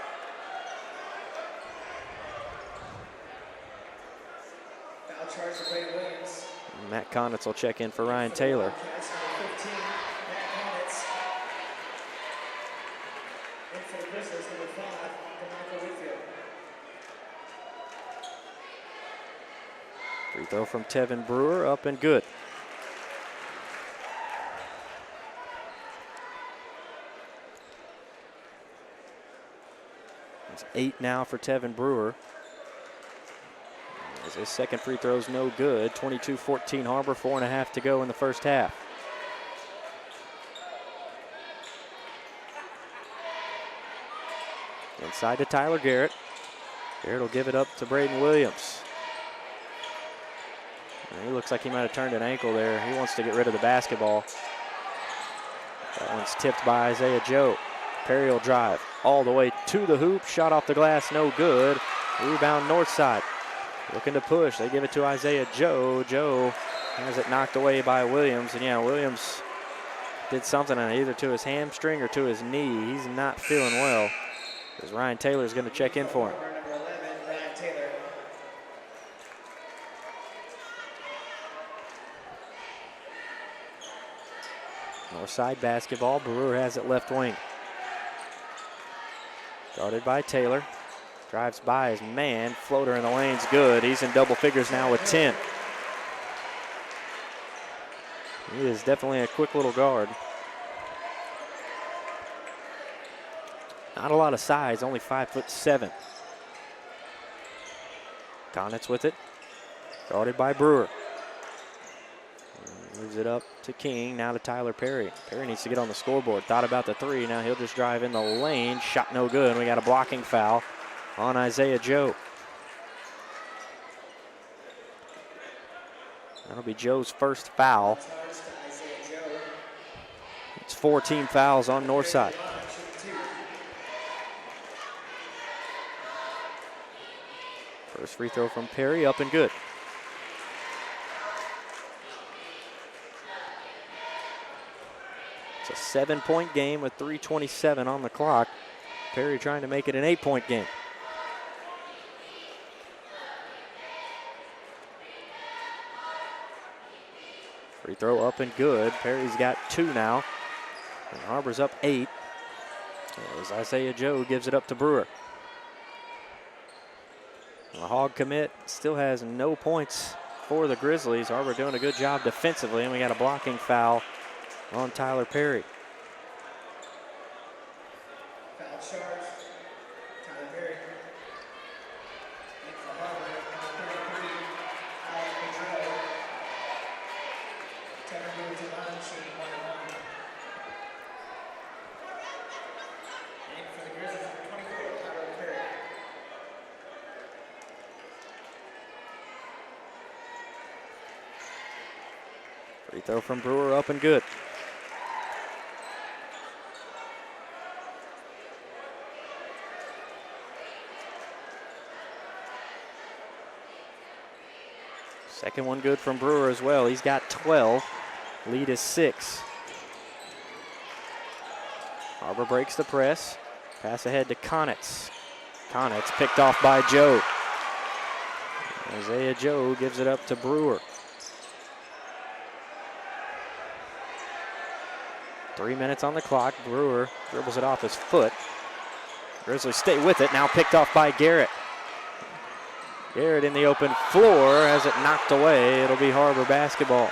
Foul charge for Braden Williams.
Matt Conitz will check in for Ryan Taylor. Free throw from Tevin Brewer, up and good. It's 8 now for Tevin Brewer. As his second free throw is no good. 22-14 Har-Ber, 4.5 to go in the first half. Inside to Tyler Garrett. Garrett will give it up to Braden Williams. And he looks like he might have turned an ankle there. He wants to get rid of the basketball. That one's tipped by Isaiah Joe. Perry will drive all the way to the hoop. Shot off the glass, no good. Rebound Northside. Looking to push. They give it to Isaiah Joe. Joe has it knocked away by Williams. And yeah, Williams did something either to his hamstring or to his knee. He's not feeling well. Because Ryan Taylor is going to check in for him. Northside basketball. Brewer has it left wing. Guarded by Taylor. Drives by his man. Floater in the lane's good. He's in double figures now with 10. He is definitely a quick little guard. Not a lot of size, only 5'7". Conitz with it. Guarded by Brewer. Moves it up to King, now to Tyler Perry. Perry needs to get on the scoreboard. Thought about the three, now he'll just drive in the lane. Shot no good. We got a blocking foul on Isaiah Joe. That'll be Joe's first foul. It's 4 team fouls on Northside. First free throw from Perry, up and good. It's a 7-point game with 3:27 on the clock. Perry trying to make it an 8-point game. Free throw up and good. Perry's got 2 now. And Har-Ber's up 8. As Isaiah Joe gives it up to Brewer. The Hog commit still has no points for the Grizzlies. Har-Ber doing a good job defensively, and we got a blocking foul on Tyler Perry.
Foul charge, Tyler Perry. And for Har-Ber, number 33, Alex Pedro. 10 moves to line, shooting 1-1. And for the Grizzlies, number 24, Tyler Perry.
Free throw from Brewer, up and good. Second one good from Brewer as well. He's got 12. Lead is 6. Har-Ber breaks the press. Pass ahead to Konitz. Konitz picked off by Joe. Isaiah Joe gives it up to Brewer. 3 minutes on the clock. Brewer dribbles it off his foot. Grizzlies stay with it. Now picked off by Garrett. Garrett in the open floor, has it knocked away. It'll be Har-Ber basketball.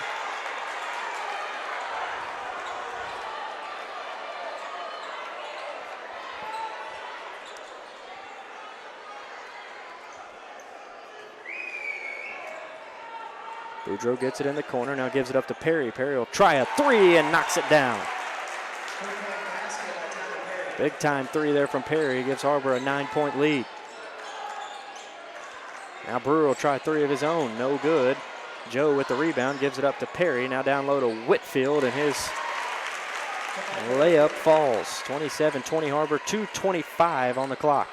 Boudreaux gets it in the corner, now gives it up to Perry. Perry will try a three and knocks it down. Big time three there from Perry, gives Har-Ber a 9-point lead. Now Brewer will try 3 of his own, no good. Joe with the rebound, gives it up to Perry. Now down low to Whitfield, and his layup falls. 27-20 Har-Ber, 2:25 on the clock.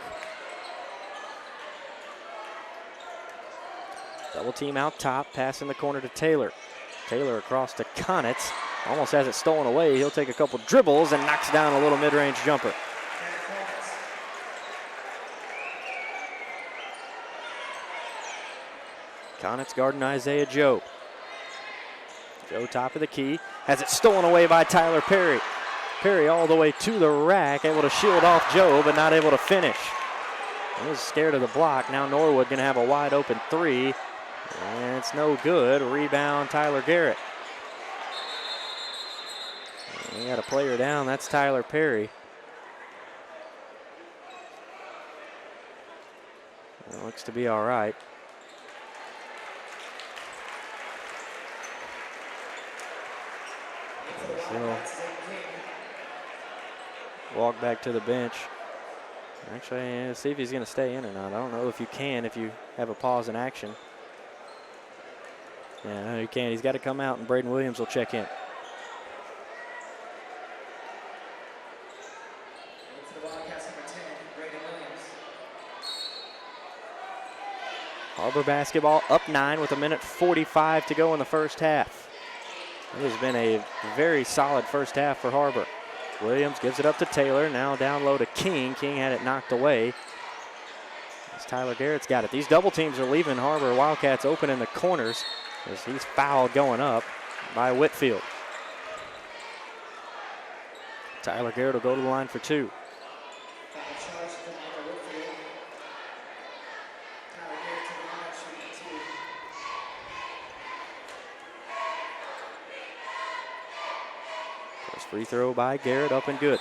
Double team out top, pass in the corner to Taylor. Taylor across to Konitz, almost has it stolen away. He'll take a couple dribbles and knocks down a little mid-range jumper. Konitz guarding Isaiah Joe. Joe top of the key, has it stolen away by Tyler Perry. Perry all the way to the rack, able to shield off Joe, but not able to finish. He was scared of the block. Now Norwood gonna have a wide open 3, and it's no good. Rebound Tyler Garrett. We got a player down, that's Tyler Perry. It looks to be all right. He'll walk back to the bench. Actually, see if he's going to stay in or not. I don't know if you can if you have a pause in action. Yeah, you can. He's got to come out, and Braden Williams will check in. Har-Ber basketball up 9 with 1:45 to go in the first half. It has been a very solid first half for Har-Ber. Williams gives it up to Taylor, now down low to King. King had it knocked away. As Tyler Garrett's got it. These double teams are leaving Har-Ber Wildcats open in the corners as he's fouled going up by Whitfield. Tyler Garrett will go to the line for 2. Free throw by Garrett, up and good.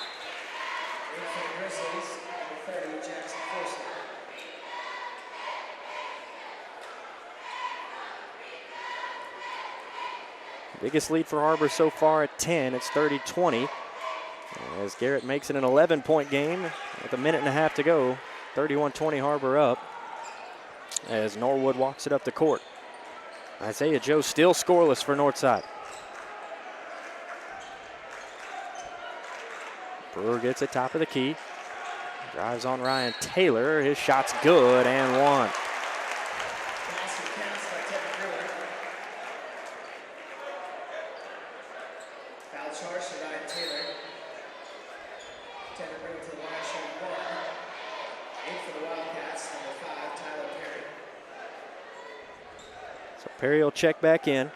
Biggest lead for Har-Ber so far at 10. It's 30-20. As Garrett makes it an 11-point game with 1.5 minutes to go. 31-20 Har-Ber up as Norwood walks it up the court. Isaiah Joe still scoreless for Northside. Brewer gets it top of the key. Drives on Ryan Taylor. His shot's good and one.
Foul charge to Ryan Taylor. Taylor brings to the line, shooting 1. 8 for the Wildcats, number 5, Tyler Perry.
So Perry will check back in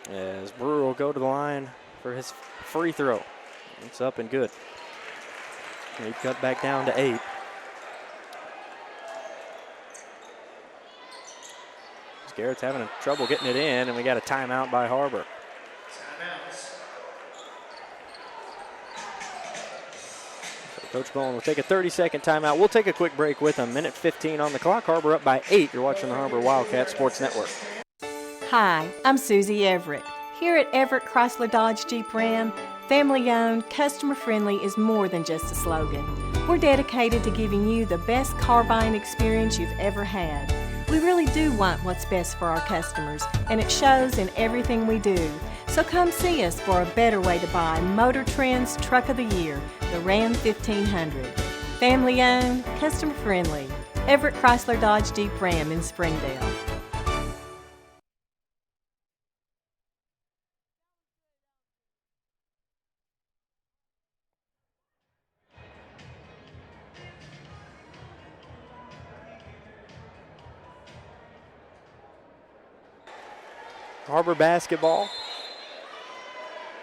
as Brewer will go to the line for his free throw. It's up and good. He cut back down to 8. Garrett's having trouble getting it in, and we got a timeout by Har-Ber.
Timeouts.
So Coach Bowen will take a 30-second timeout. We'll take a quick break with 1:15 on the clock. Har-Ber up by 8. You're watching the Har-Ber Wildcat Sports Network.
Hi, I'm Susie Everett. Here at Everett Chrysler Dodge Jeep Ram, family-owned, customer-friendly is more than just a slogan. We're dedicated to giving you the best car buying experience you've ever had. We really do want what's best for our customers, and it shows in everything we do. So come see us for a better way to buy Motor Trend's Truck of the Year, the Ram 1500. Family-owned, customer-friendly. Everett Chrysler Dodge Jeep Ram in Springdale.
Har-Ber basketball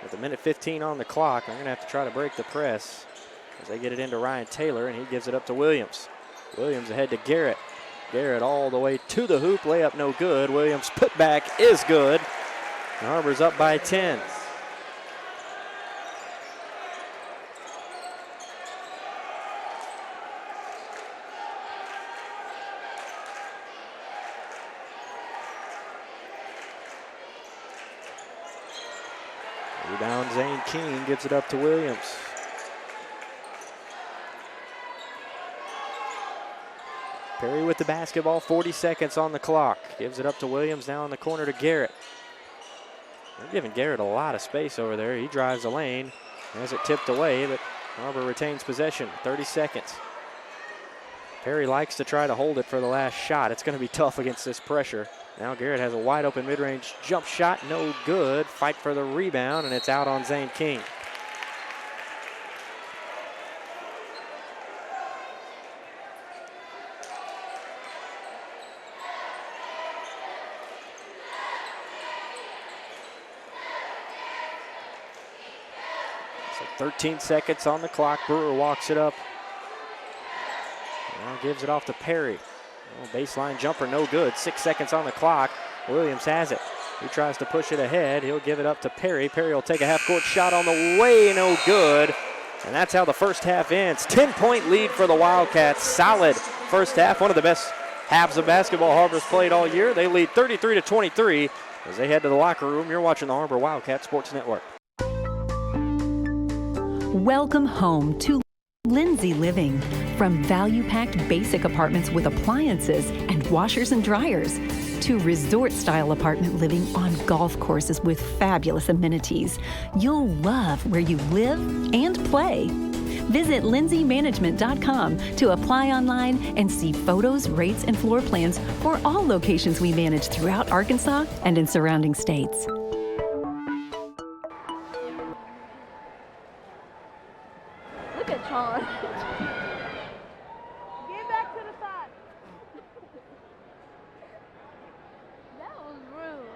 with 1:15 on the clock. They're going to have to try to break the press as they get it into Ryan Taylor, and he gives it up to Williams. Williams ahead to Garrett. Garrett all the way to the hoop. Layup no good. Williams putback is good. Har-Ber's up by 10. Rebound, Zane King gives it up to Williams. Perry with the basketball, 40 seconds on the clock. Gives it up to Williams, now in the corner to Garrett. They're giving Garrett a lot of space over there. He drives the lane, has it tipped away, but Har-Ber retains possession, 30 seconds. Perry likes to try to hold it for the last shot. It's going to be tough against this pressure. Now Garrett has a wide open mid-range jump shot, no good. Fight for the rebound, and it's out on Zane King. So 13 seconds on the clock. Brewer walks it up. Now gives it off to Perry. Baseline jumper, no good. 6 seconds on the clock. Williams has it. He tries to push it ahead. He'll give it up to Perry. Perry will take a half-court shot on the way, no good. And that's how the first half ends. 10-point lead for the Wildcats. Solid first half. One of the best halves of basketball Har-Ber's played all year. They lead 33-23 as they head to the locker room. You're watching the Har-Ber Wildcat Sports Network.
Welcome home to Lindsay Living. From value-packed basic apartments with appliances and washers and dryers to resort-style apartment living on golf courses with fabulous amenities, you'll love where you live and play. Visit lindsaymanagement.com to apply online and see photos, rates, and floor plans for all locations we manage throughout Arkansas and in surrounding states.
Look at Sean. Get back to the side. That was rude.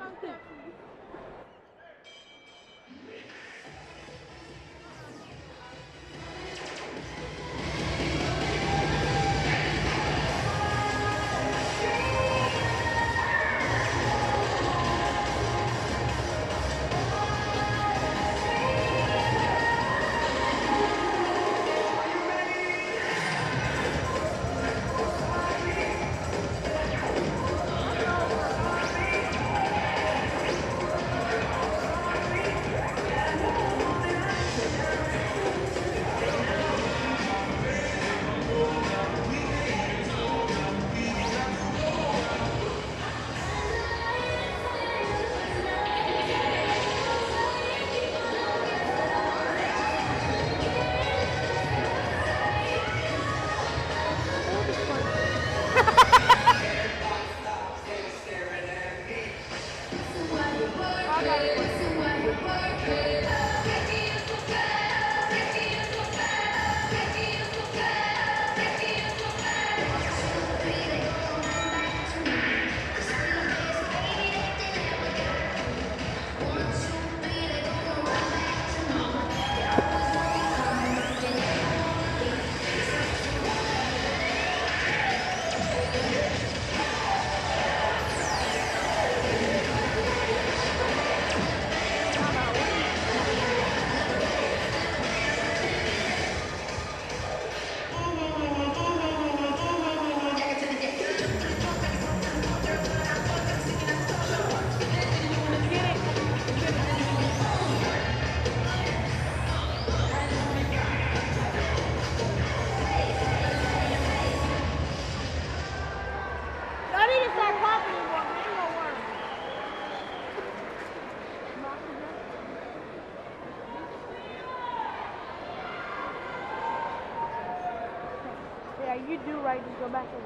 right, just go back over.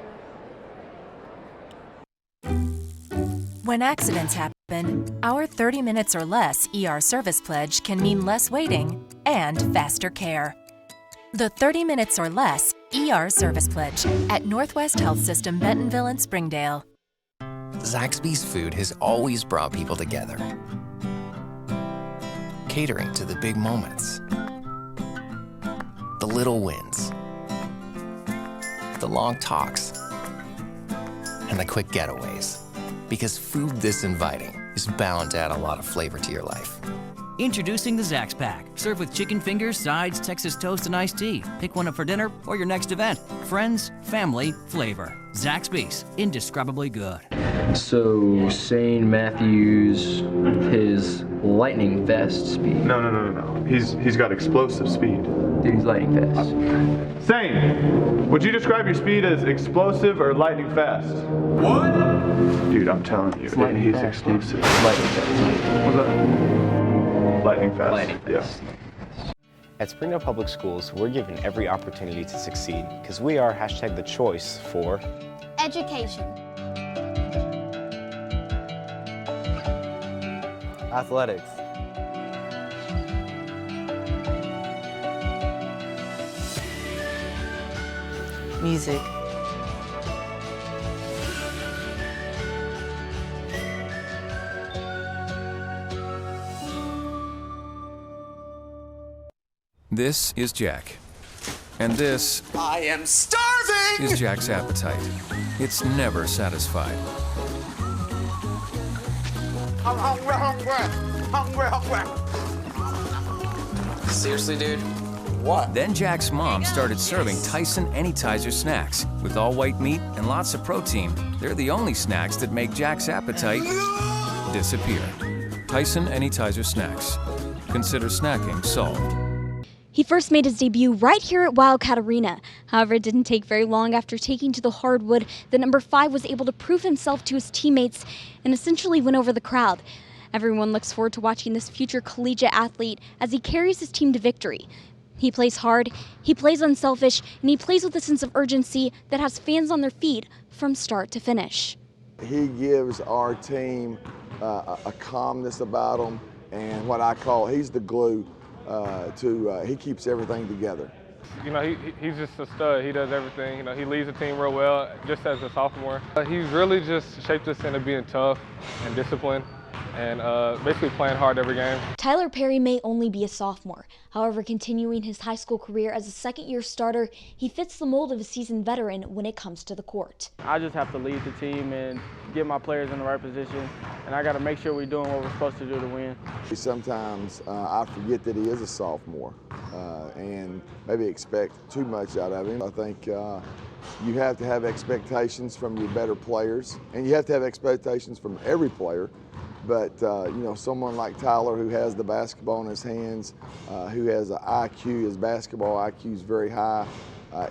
When accidents happen, our 30 minutes or less ER service pledge can mean less waiting and faster care. The 30 minutes or less ER service pledge at Northwest Health System Bentonville and Springdale.
Zaxby's food has always brought people together. Catering to the big moments, the little wins, the long talks, and the quick getaways. Because food this inviting is bound to add a lot of flavor to your life.
Introducing the Zax Pack. Served with chicken fingers, sides, Texas toast, and iced tea. Pick one up for dinner or your next event. Friends, family, flavor. Zaxby's. Indescribably good.
So, St. Matthews, his lightning fast speed.
No. He's got explosive speed.
Dude, he's lightning fast.
Sane, would you describe your speed as explosive or lightning fast? What? Dude, I'm telling you, he's explosive.
Lightning fast.
What's that? Lightning fast.
Lightning fast.
Yeah.
At Springdale Public Schools, we're given every opportunity to succeed because we are #the choice for
Education.
Athletics.
Music.
This is Jack. And this
I am starving!
is Jack's appetite. It's never satisfied.
I'm hungry.
Seriously, dude?
What?
Then Jack's mom started serving Tyson Anytizer snacks. With all white meat and lots of protein, they're the only snacks that make Jack's appetite disappear. Tyson Anytizer snacks. Consider snacking solved.
He first made his debut right here at Wildcat Arena. However, it didn't take very long after taking to the hardwood that number 5 was able to prove himself to his teammates and essentially win over the crowd. Everyone looks forward to watching this future collegiate athlete as he carries his team to victory. He plays hard, he plays unselfish, and he plays with a sense of urgency that has fans on their feet from start to finish.
He gives our team a calmness about him, and what I call, he's the glue he keeps everything together.
You know, he's just a stud. He does everything. You know, he leads the team real well, just as a sophomore. He's really just shaped us into being tough and disciplined and basically playing hard every game.
Tyler Perry may only be a sophomore. However, continuing his high school career as a second-year starter, he fits the mold of a seasoned veteran when it comes to the court.
I just have to lead the team and get my players in the right position, and I got to make sure we're doing what we're supposed to do to win.
Sometimes I forget that he is a sophomore and maybe expect too much out of him. I think you have to have expectations from your better players, and you have to have expectations from every player. But, you know, someone like Tyler who has the basketball in his hands, who has an IQ, his basketball IQ is very high,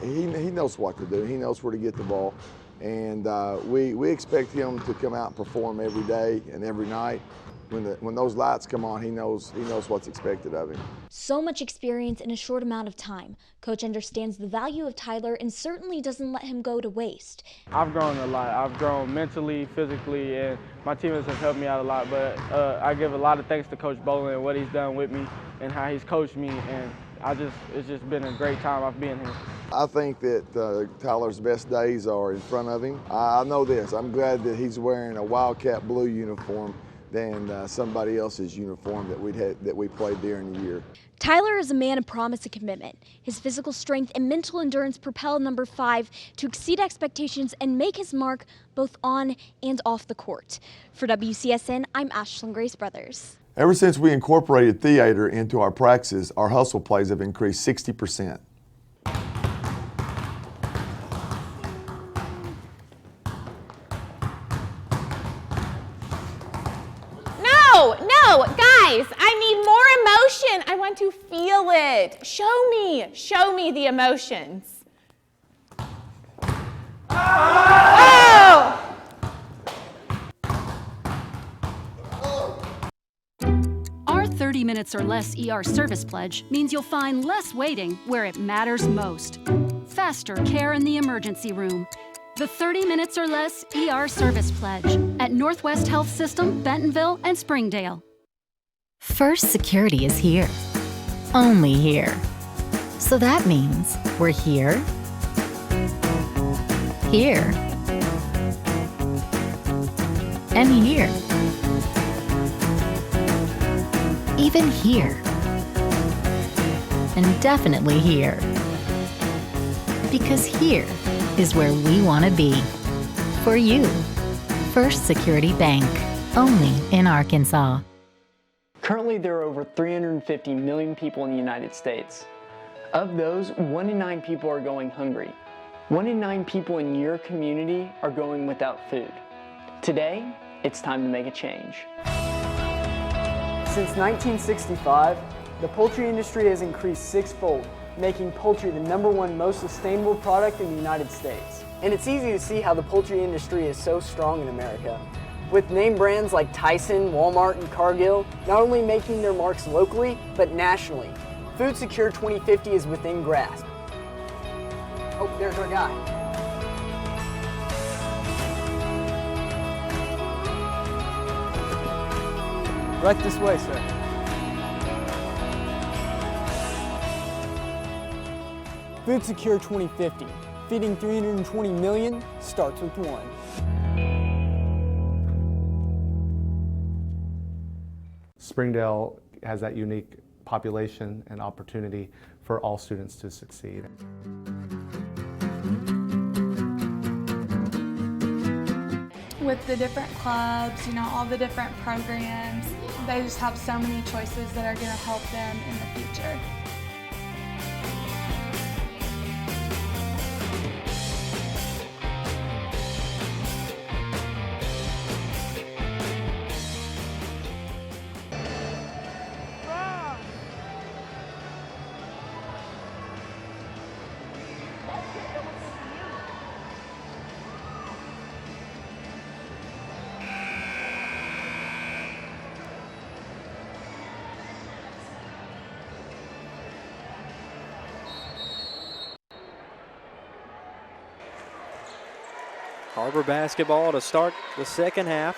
he knows what to do. He knows where to get the ball. And we expect him to come out and perform every day and every night. When those lights come on, he knows what's expected of him.
So much experience in a short amount of time. Coach understands the value of Tyler and certainly doesn't let him go to waste.
I've grown a lot. I've grown mentally, physically, and my teammates have helped me out a lot. But I give a lot of thanks to Coach Bolin and what he's done with me and how he's coached me. And it's just been a great time I've been here.
I think that Tyler's best days are in front of him. I know this. I'm glad that he's wearing a Wildcat blue uniform than somebody else's uniform that we played during the year.
Tyler is a man of promise and commitment. His physical strength and mental endurance propel number 5 to exceed expectations and make his mark both on and off the court. For WCSN, I'm Ashlyn Grace Brothers.
Ever since we incorporated theater into our practices, our hustle plays have increased 60%.
No, guys, I need more emotion. I want to feel it. Show me the emotions. Oh!
Our 30 minutes or less ER service pledge means you'll find less waiting where it matters most. faster care in the emergency room. The 30 minutes or less ER service pledge at Northwest Health System, Bentonville, and Springdale.
First Security is here. Only here. So that means we're here, here, and here. Even here. And definitely here. Because here is where we want to be. For you. First Security Bank. Only in Arkansas.
Currently, there are over 350 million people in the United States. Of those, 1 in 9 people are going hungry. 1 in 9 people in your community are going without food. Today, it's time to make a change.
Since 1965, the poultry industry has increased 6-fold, making poultry the #1 most sustainable product in the United States. And it's easy to see how the poultry industry is so strong in America. With name brands like Tyson, Walmart, and Cargill not only making their marks locally, but nationally. Food Secure 2050 is within grasp. Oh, there's our guy. Right this way, sir. Food Secure 2050. Feeding 320 million starts with one.
Springdale has that unique population and opportunity for all students to succeed.
With the different clubs, all the different programs, they just have so many choices that are going to help them in the future.
Har-Ber basketball to start the second half.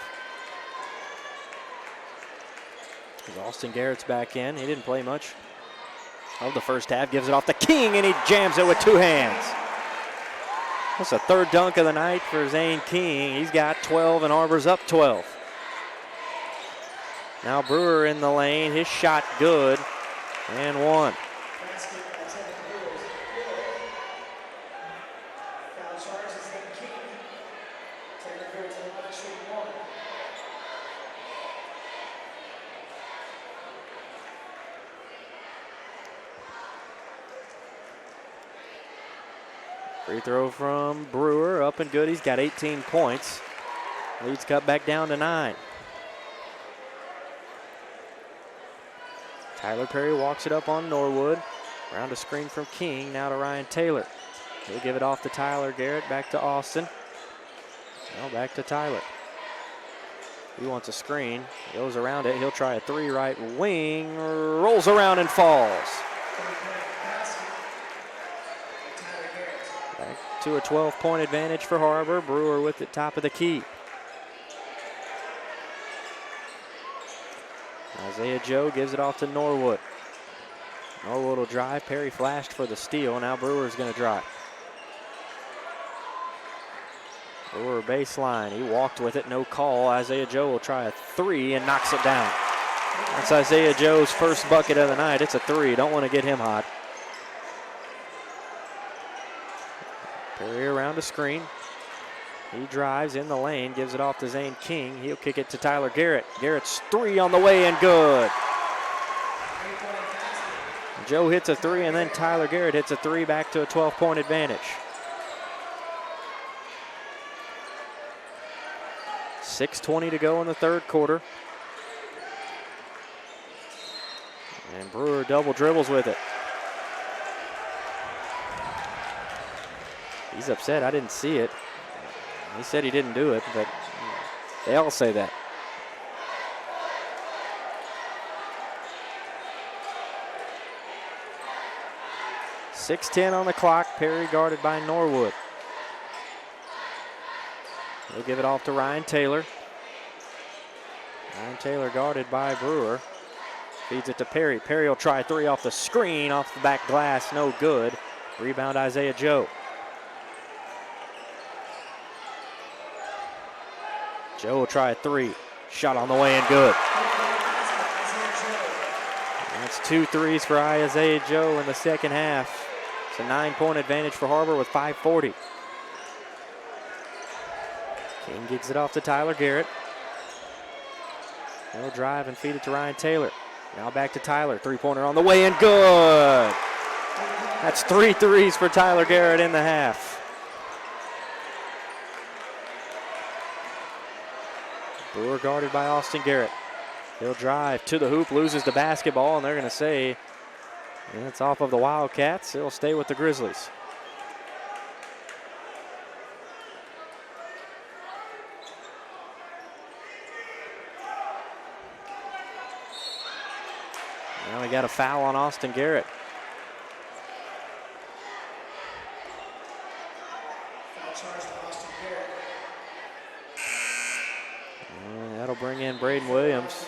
Austin Garrett's back in. He didn't play much of the first half. Gives it off to King, and he jams it with 2 hands. That's the 3rd dunk of the night for Zane King. He's got 12, and Har-Ber's up 12. Now Brewer in the lane. His shot good, and 1. Free throw from Brewer, up and good. He's got 18 points. Lead's cut back down to 9. Tyler Perry walks it up on Norwood. Around a screen from King, now to Ryan Taylor. He'll give it off to Tyler Garrett, back to Austin. Now back to Tyler. He wants a screen, goes around it. He'll try a 3 right wing, rolls around and falls. Back to a 12-point advantage for Har-Ber. Brewer with it top of the key. Isaiah Joe gives it off to Norwood. Norwood will drive. Perry flashed for the steal. Now Brewer's going to drive. Brewer baseline. He walked with it. No call. Isaiah Joe will try a 3 and knocks it down. That's Isaiah Joe's first bucket of the night. It's a 3. Don't want to get him hot. Perry around a screen. He drives in the lane, gives it off to Zane King. He'll kick it to Tyler Garrett. Garrett's 3 on the way and good. Joe hits a 3, and then Tyler Garrett hits a 3, back to a 12-point advantage. 6:20 to go in the third quarter. And Brewer double dribbles with it. He's upset. I didn't see it. He said he didn't do it, but they all say that. 6:10 on the clock. Perry guarded by Norwood. He'll give it off to Ryan Taylor. Ryan Taylor guarded by Brewer. Feeds it to Perry. Perry will try three off the screen, off the back glass, no good. Rebound Isaiah Joe. Joe will try a three. Shot on the way and good. That's 2 threes for Isaiah Joe in the second half. It's a 9-point advantage for Har-Ber with 5:40. King gives it off to Tyler Garrett. He'll drive and feed it to Ryan Taylor. Now back to Tyler. Three-pointer on the way and good. That's 3 threes for Tyler Garrett in the half. Brewer guarded by Austin Garrett. He'll drive to the hoop, loses the basketball, and they're going to say it's off of the Wildcats. It'll stay with the Grizzlies. Now we got a foul on Austin Garrett. And that'll bring in Braden Williams.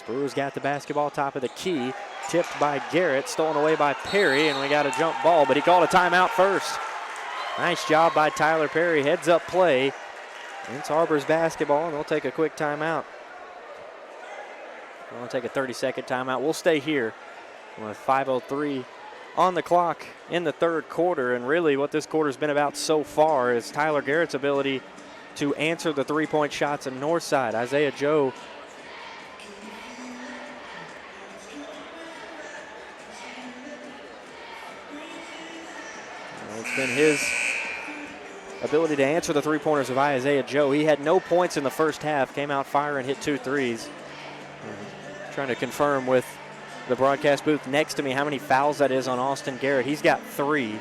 Brewers got the basketball top of the key, tipped by Garrett, stolen away by Perry, and we got a jump ball, but he called a timeout first. Nice job by Tyler Perry, heads up play. It's Har-Ber's basketball, and they'll take a quick timeout. We'll take a 30-second timeout. We'll stay here with 5:03 on the clock in the third quarter, and really what this quarter's been about so far is Tyler Garrett's ability to answer the three-point shots in Northside. Isaiah Joe it's been his ability to answer the three-pointers of Isaiah Joe. He had no points in the first half, came out firing, hit 2 threes. Trying to confirm with the broadcast booth next to me how many fouls that is on Austin Garrett. He's got 3.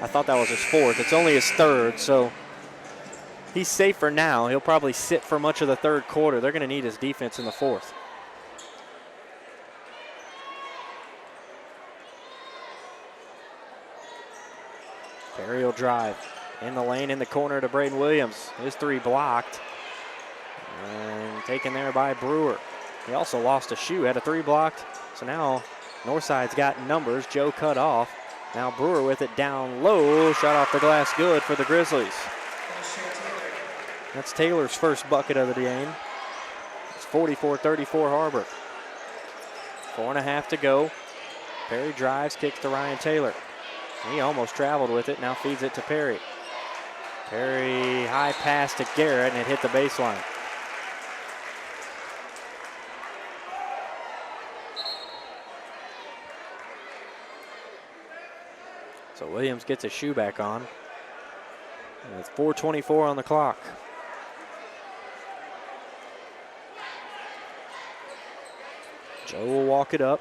I thought that was his 4th. It's only his 3rd, so he's safe for now. He'll probably sit for much of the third quarter. They're going to need his defense in the 4th. Perry will drive in the lane in the corner to Braden Williams. His 3 blocked and taken there by Brewer. He also lost a shoe, had a 3 blocked. So now Northside's got numbers. Joe cut off. Now Brewer with it down low. Shot off the glass, good for the Grizzlies. That's Taylor's first bucket of the game. It's 44-34 Har-Ber. 4.5 to go. Perry drives, kicks to Ryan Taylor. He almost traveled with it, now feeds it to Perry. Perry high pass to Garrett, and it hit the baseline. So Williams gets his shoe back on. And it's 4:24 on the clock. Joe will walk it up.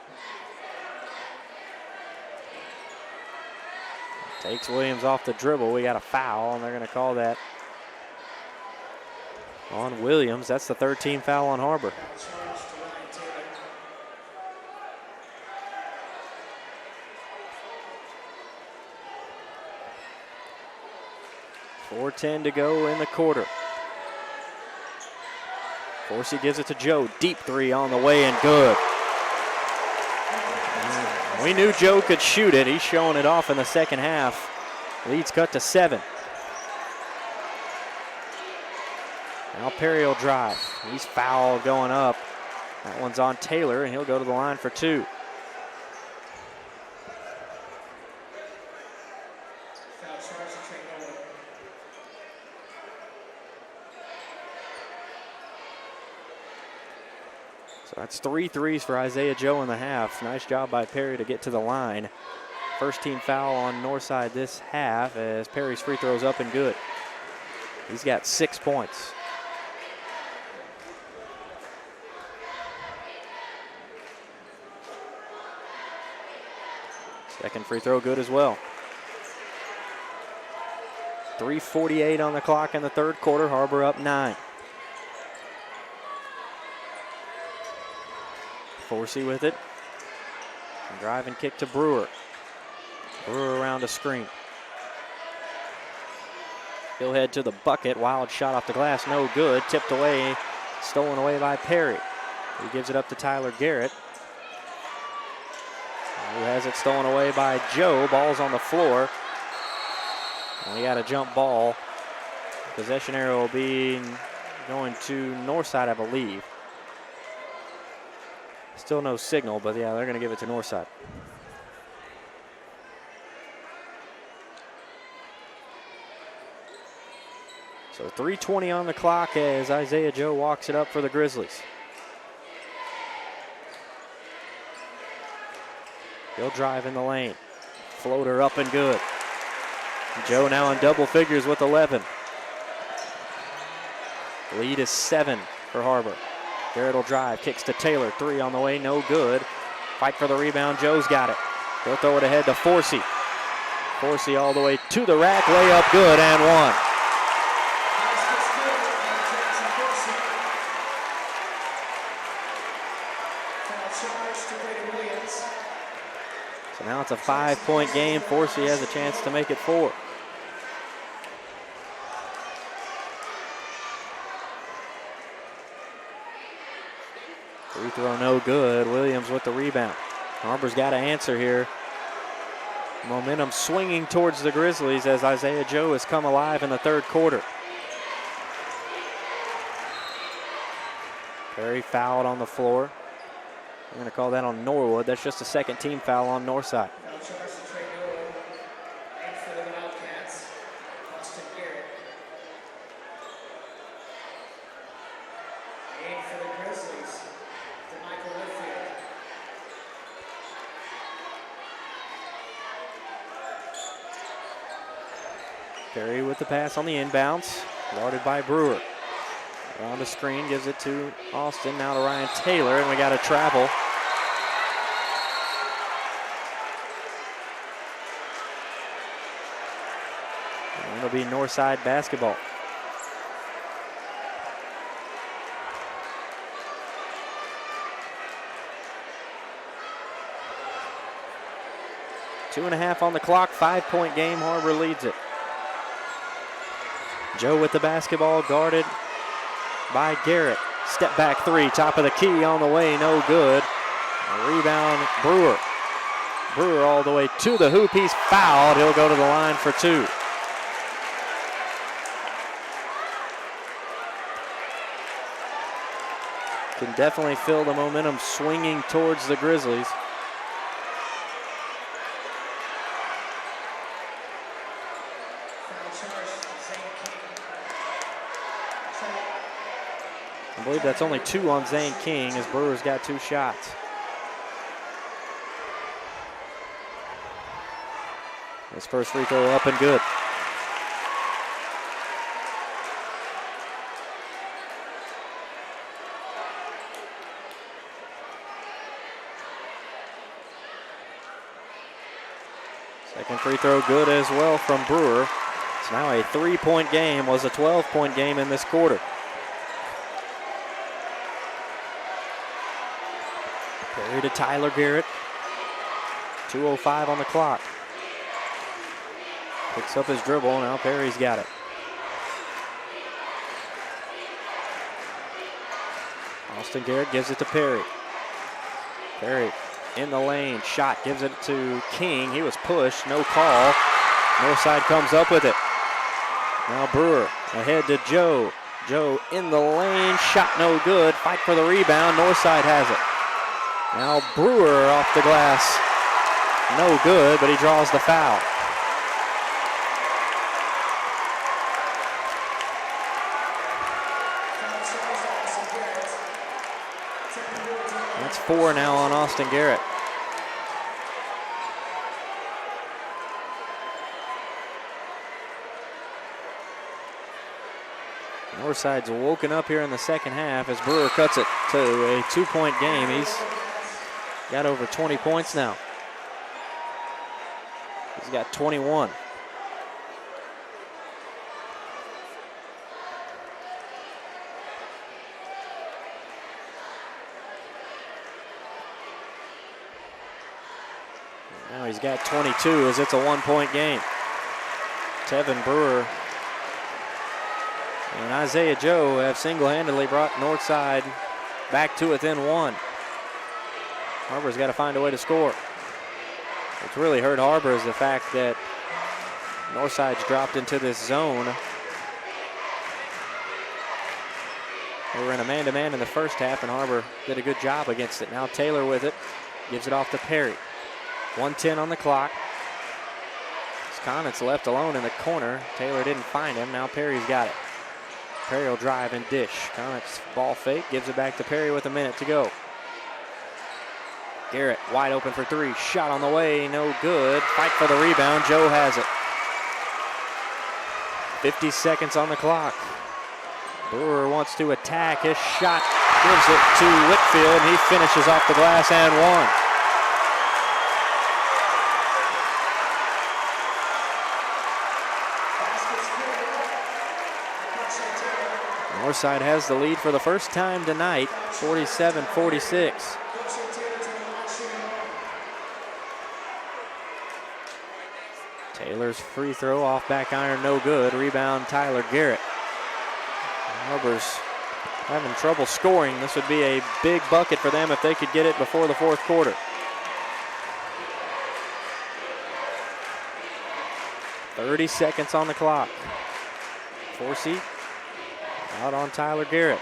Takes Williams off the dribble. We got a foul, and they're going to call that on Williams. That's the 13th foul on Har-Ber. .410 to go in the quarter. Forsey gives it to Joe. Deep 3 on the way and good. We knew Joe could shoot it. He's showing it off in the second half. Lead's cut to 7. Now Perry will drive. He's fouled going up. That one's on Taylor, and he'll go to the line for 2. So that's 3 threes for Isaiah Joe in the half. Nice job by Perry to get to the line. First team foul on Northside this half as Perry's free throw's up and good. He's got 6 points. Second free throw good as well. 3:48 on the clock in the third quarter. Har-Ber up 9. Forsey with it. Drive and kick to Brewer. Brewer around a screen. He'll head to the bucket. Wild shot off the glass, no good. Tipped away, stolen away by Perry. He gives it up to Tyler Garrett, who has it stolen away by Joe. Ball's on the floor. And we got a jump ball. Possession arrow will be going to Northside, I believe. Still no signal, but yeah, they're going to give it to Northside. So 3:20 on the clock as Isaiah Joe walks it up for the Grizzlies. He'll drive in the lane. Floater up and good. Joe now in double figures with 11. Lead is 7 for Har-Ber. Garrett will drive, kicks to Taylor. 3 on the way, no good. Fight for the rebound, Joe's got it. He'll throw it ahead to Forsey. Forsey all the way to the rack, layup good and 1. So now it's a 5-point game. Forsey has a chance to make it 4. Free throw no good. Williams with the rebound. Har-Ber's got to answer here. Momentum swinging towards the Grizzlies as Isaiah Joe has come alive in the third quarter. Perry fouled on the floor. We're going to call that on Norwood. That's just a second team foul on Northside. Perry with the pass on the inbounds, guarded by Brewer. Around the screen, gives it to Austin, now to Ryan Taylor, and we got a travel. And it'll be Northside basketball. Two and a half on the clock, 5-point game. Har-Ber leads it. Joe with the basketball, guarded by Garrett. Step back 3, top of the key on the way, no good. A rebound, Brewer. Brewer all the way to the hoop. He's fouled. He'll go to the line for 2. Can definitely feel the momentum swinging towards the Grizzlies. I believe that's only 2 on Zane King as Brewer's got 2 shots. His first free throw up and good. Second free throw good as well from Brewer. It's now a 3-point game, was a 12-point game in this quarter. Perry to Tyler Garrett. 2:05 on the clock. Picks up his dribble, now Perry's got it. Austin Garrett gives it to Perry. Perry in the lane, shot, gives it to King. He was pushed, no call. Northside comes up with it. Now Brewer ahead to Joe. Joe in the lane, shot no good. Fight for the rebound, Northside has it. Now Brewer off the glass, no good, but he draws the foul. That's 4 now on Austin Garrett. Northside's woken up here in the second half as Brewer cuts it to a 2-point game. He's got over 20 points now. He's got 21. Now he's got 22 as it's a 1-point game. Tevin Brewer and Isaiah Joe have single-handedly brought Northside back to within 1. Har-Ber's got to find a way to score. What's really hurt Har-Ber is the fact that Northside's dropped into this zone. They were in a man-to-man in the first half, and Har-Ber did a good job against it. Now Taylor with it, gives it off to Perry. 1:10 on the clock. Conant's left alone in the corner. Taylor didn't find him. Now Perry's got it. Perry will drive and dish. Conant's ball fake, gives it back to Perry with a minute to go. Garrett wide open for 3. Shot on the way, no good. Fight for the rebound. Joe has it. 50 seconds on the clock. Brewer wants to attack. His shot gives it to Whitfield, and he finishes off the glass and one. Northside has the lead for the first time tonight, 47-46. Taylor's free throw off back iron, no good. Rebound Tyler Garrett. Har-Ber's having trouble scoring. This would be a big bucket for them if they could get it before the fourth quarter. 30 seconds on the clock. Forsey out on Tyler Garrett.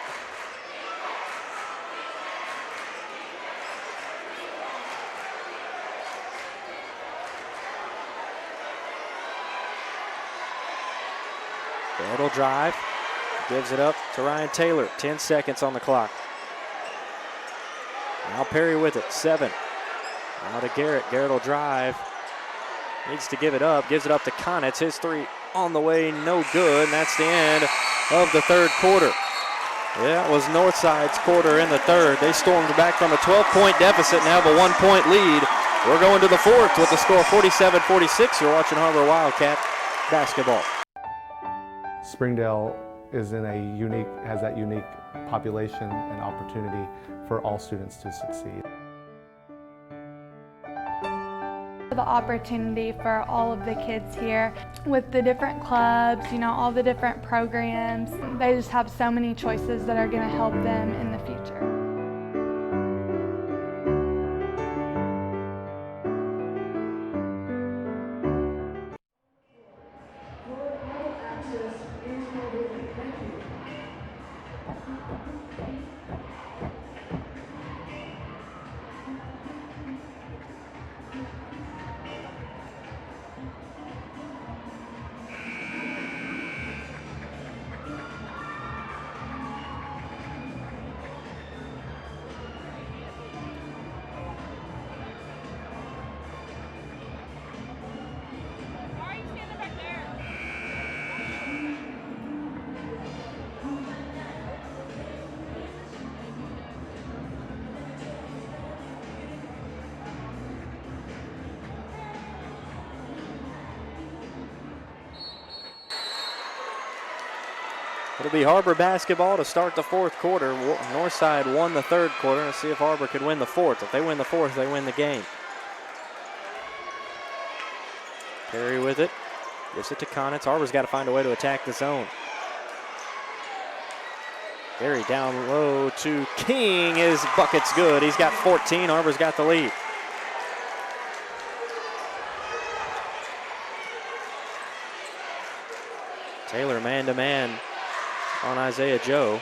Garrett will drive, gives it up to Ryan Taylor. 10 seconds on the clock. Now Perry with it, 7. Now to Garrett. Garrett will drive. Needs to give it up. Gives it up to Conitz. His 3 on the way, no good. And that's the end of the third quarter. Yeah, it was Northside's quarter in the third. They stormed back from a 12-point deficit and have a 1-point lead. We're going to the fourth with the score 47-46. You're watching Har-Ber Wildcat basketball.
Springdale is has that unique population and opportunity for all students to succeed.
The opportunity for all of the kids here with the different clubs, all the different programs. They just have so many choices that are going to help them in the future.
It'll be Har-Ber basketball to start the fourth quarter. Northside won the third quarter. Let's see if Har-Ber could win the fourth. If they win the fourth, they win the game. Perry with it. Gives it to Conitz. Har-Ber's got to find a way to attack the zone. Perry down low to King. His bucket's good. He's got 14. Har-Ber's got the lead. Taylor man-to-man on Isaiah Joe.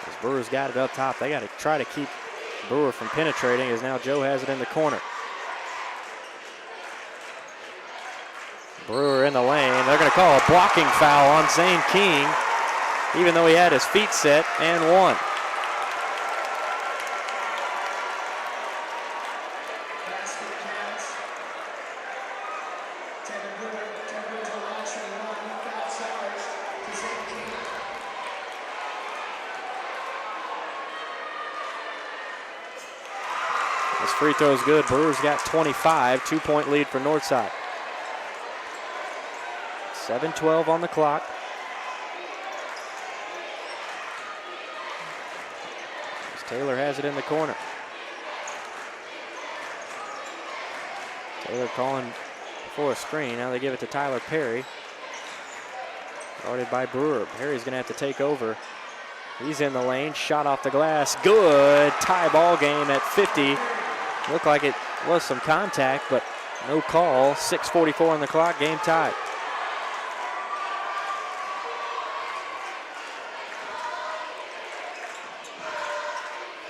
As Brewer's got it up top. They got to try to keep Brewer from penetrating as now Joe has it in the corner. Brewer in the lane. They're going to call a blocking foul on Zane King, even though he had his feet set and one. This free throw is good. Brewer's got 25, 2-point lead for Northside. 7:12 on the clock. As Taylor has it in the corner. Taylor calling for a screen. Now they give it to Tyler Perry. Guarded by Brewer. Perry's going to have to take over. He's in the lane. Shot off the glass. Good. Tie ball game at 50. Looked like it was some contact, but no call. 6:44 on the clock. Game tied.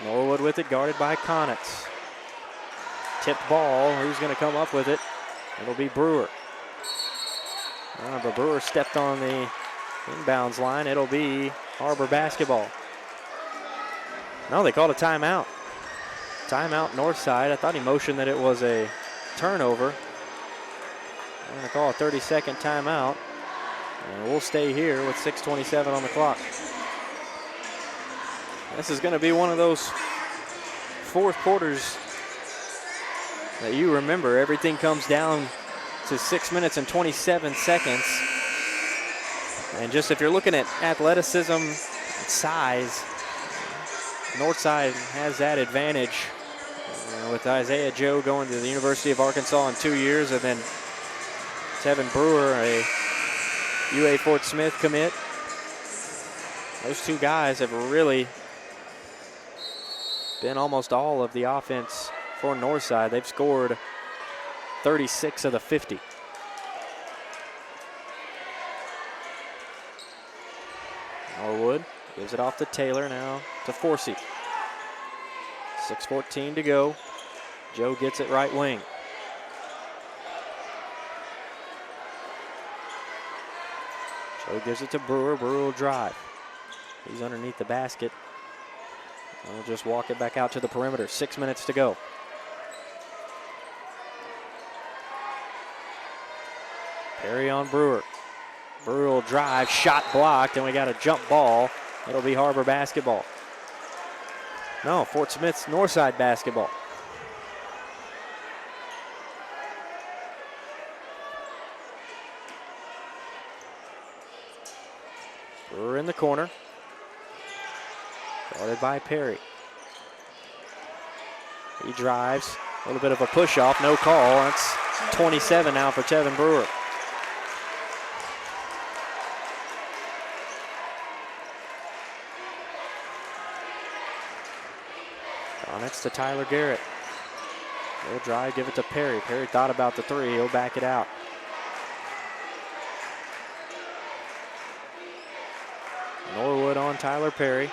Norwood with it, guarded by Conitz. Tipped ball. Who's going to come up with it? It'll be Brewer. But Brewer stepped on the inbounds line. It'll be Har-Ber basketball. No, they called a timeout. Timeout Northside. I thought he motioned that it was a turnover. They're going to call a 30-second timeout. And we'll stay here with 6:27 on the clock. This is going to be one of those fourth quarters that you remember. Everything comes down to 6 minutes and 27 seconds. And just if you're looking at athleticism and size, Northside has that advantage with Isaiah Joe going to the University of Arkansas in 2 years, and then Tevin Brewer, a UA Fort Smith commit. Those two guys have really been almost all of the offense for Northside. They've scored 36 of the 50. Norwood gives it off to Taylor, now to Forsey. 6:14 to go. Joe gets it right wing. Joe gives it to Brewer. Brewer will drive. He's underneath the basket. We'll just walk it back out to the perimeter. 6 minutes to go. Perry on Brewer. Brewer will drive, shot blocked, and we got a jump ball. It'll be Har-Ber basketball. No, Fort Smith's Northside basketball. Brewer in the corner. Guarded by Perry. He drives. A little bit of a push off, no call. That's 27 now for Tevin Brewer. Next to Tyler Garrett. He'll drive, give it to Perry. Perry thought about the three. He'll back it out. Norwood on Tyler Perry.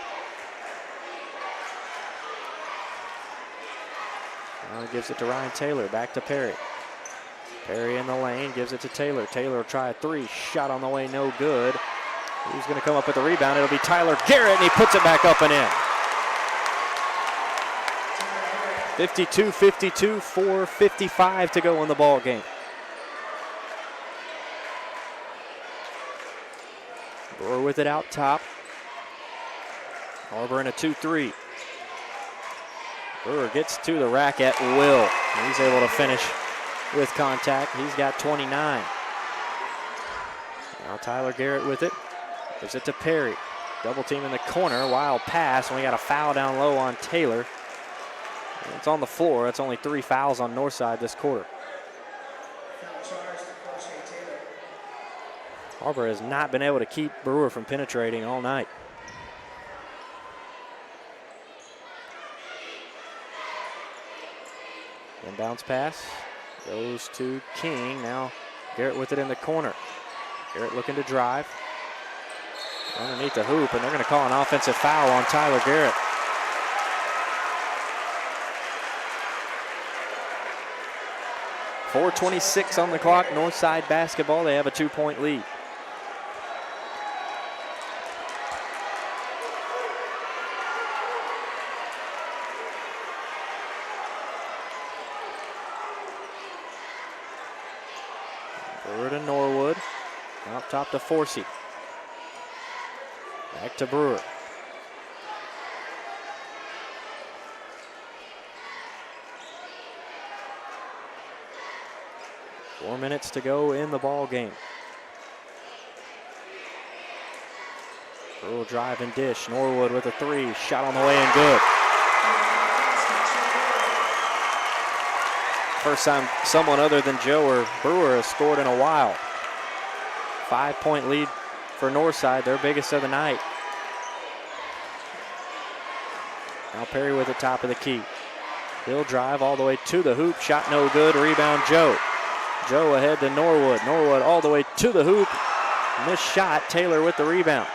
Now he gives it to Ryan Taylor. Back to Perry. Perry in the lane, gives it to Taylor. Taylor will try a three. Shot on the way, no good. Who's going to come up with the rebound? It'll be Tyler Garrett, and he puts it back up and in. 52-52, 4:55 to go in the ball game. Brewer with it out top. Har-Ber in a 2-3. Brewer gets to the rack at will. He's able to finish with contact. He's got 29. Now Tyler Garrett with it. Gives it to Perry. Double team in the corner. Wild pass, and we got a foul down low on Taylor. It's on the floor. That's only 3 fouls on Northside this quarter. Har-Ber has not been able to keep Brewer from penetrating all night. Inbounds pass goes to King. Now Garrett with it in the corner. Garrett looking to drive. Underneath the hoop, and they're going to call an offensive foul on Tyler Garrett. .426 on the clock. Northside basketball. They have a 2-point lead. Brewer to Norwood. Up top to Forsey. Back to Brewer. Four minutes to go in the ball game. Brewer drive and dish. Norwood with a three. Shot on the way and good. First time someone other than Joe or Brewer has scored in a while. 5-point lead for Northside, their biggest of the night. Now Perry with the top of the key. He'll drive all the way to the hoop. Shot no good. Rebound Joe. Joe ahead to Norwood. Norwood all the way to the hoop. Missed shot. Taylor with the rebound.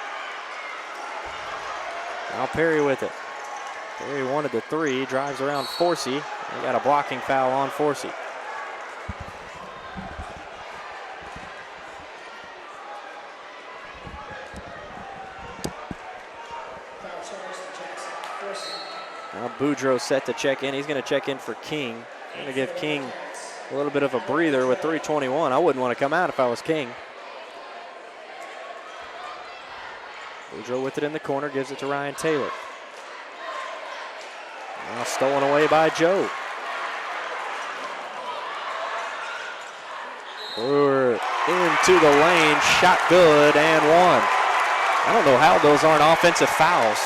Now Perry with it. Perry wanted the three. Drives around Forsey. They got a blocking foul on Forsey. Now Boudreaux set to check in. He's going to check in for King. Going to give King a little bit of a breather with 3:21. I wouldn't want to come out if I was King. Boudreaux with it in the corner, gives it to Ryan Taylor. Now stolen away by Joe. Brewer into the lane, shot good and one. I don't know how those aren't offensive fouls.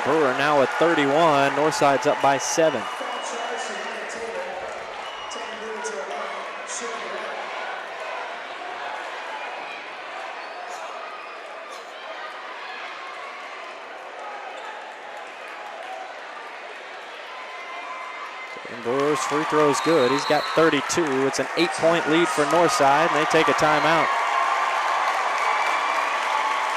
Brewer now at 31. Northside's up by 7. And Brewer's free throw's good. He's got 32. It's an 8-point lead for Northside, and they take a timeout.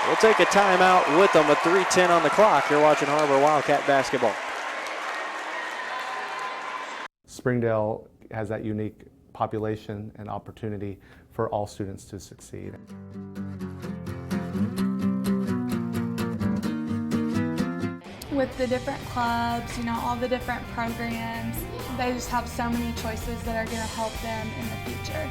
We'll take a timeout with them with 3:10 on the clock. You're watching Har-Ber Wildcat basketball.
Springdale has that unique population and opportunity for all students to succeed.
With the different clubs, you know, all the different programs, they just have so many choices that are going to help them in the future.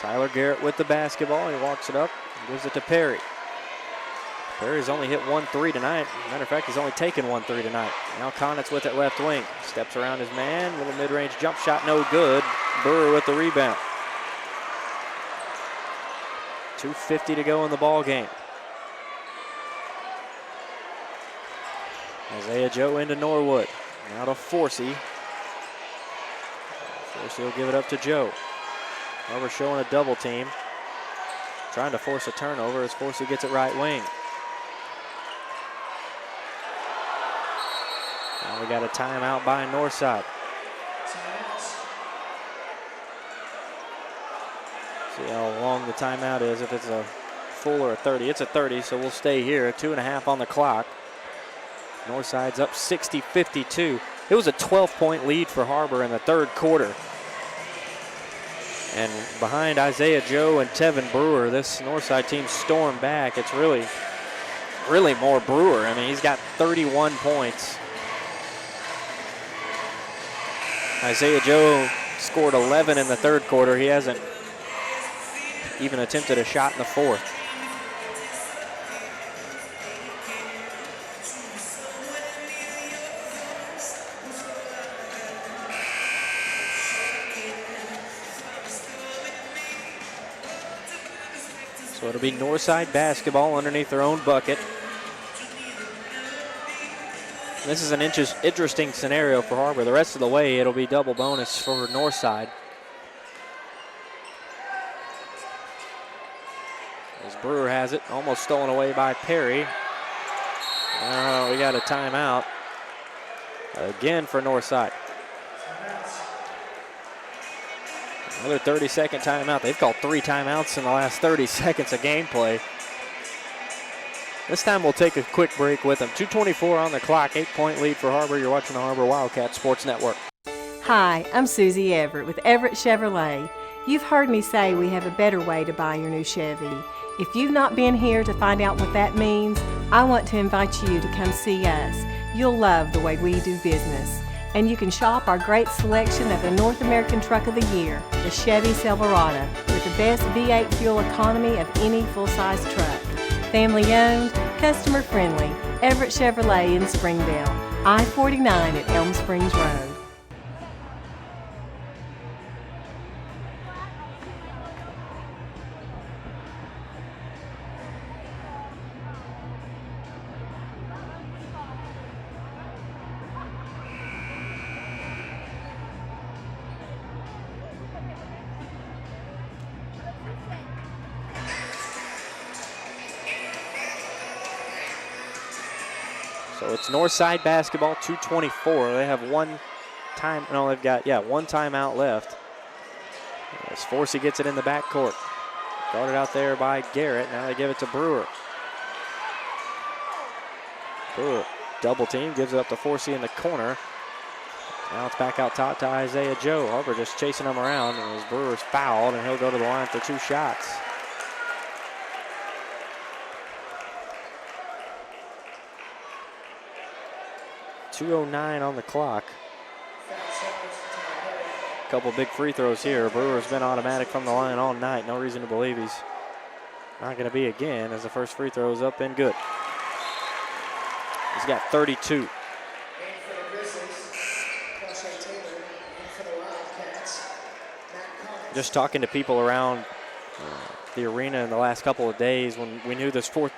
Tyler Garrett with the basketball. He walks it up and gives it to Perry. Perry's only hit 1 3 tonight. Matter of fact, he's only taken 1 3 tonight. Now Conitz with it left wing. Steps around his man. Little mid-range jump shot, no good. Brewer with the rebound. 2:50 to go in the ball game. Isaiah Joe into Norwood. Now to Forsey. Forsey will give it up to Joe. Har-Ber showing a double team. Trying to force a turnover as Forsey gets it right wing. Now we got a timeout by Northside. See how long the timeout is, if it's a full or a 30. It's a 30, so we'll stay here. 2.5 on the clock. Northside's up 60-52. It was a 12-point lead for Har-Ber in the third quarter. And behind Isaiah Joe and Tevin Brewer, this Northside team stormed back. It's really more Brewer. I mean, he's got 31 points. Isaiah Joe scored 11 in the third quarter. He hasn't even attempted a shot in the fourth. So it'll be Northside basketball underneath their own bucket. This is an interesting scenario for Har-Ber. The rest of the way, it'll be double bonus for Northside. Brewer has it, almost stolen away by Perry. We got a timeout again for Northside. Another 30-second timeout. They've called 3 timeouts in the last 30 seconds of gameplay. This time we'll take a quick break with them. 2:24 on the clock, 8-point lead for Har-Ber. You're watching the Har-Ber Wildcat Sports Network.
Hi, I'm Susie Everett with Everett Chevrolet. You've heard me say we have a better way to buy your new Chevy. If you've not been here to find out what that means, I want to invite you to come see us. You'll love the way we do business. And you can shop our great selection of the North American Truck of the Year, the Chevy Silverado, with the best V8 fuel economy of any full-size truck. Family owned, customer friendly, Everett Chevrolet in Springdale, I-49 at Elm Springs Road.
So it's Northside basketball, 2:24. They have one timeout left. As Forsey gets it in the backcourt. Guarded out there by Garrett. Now they give it to Brewer. Brewer, double team, gives it up to Forsey in the corner. Now it's back out top to Isaiah Joe. Har-Ber just chasing him around, and as Brewer's fouled, and he'll go to the line for 2 shots. .209 on the clock. Couple big free throws here. Brewer's been automatic from the line all night. No reason to believe he's not going to be again, as the first free throw is up and good. He's got 32. Just talking to people around the arena in the last couple of days when we knew this Fort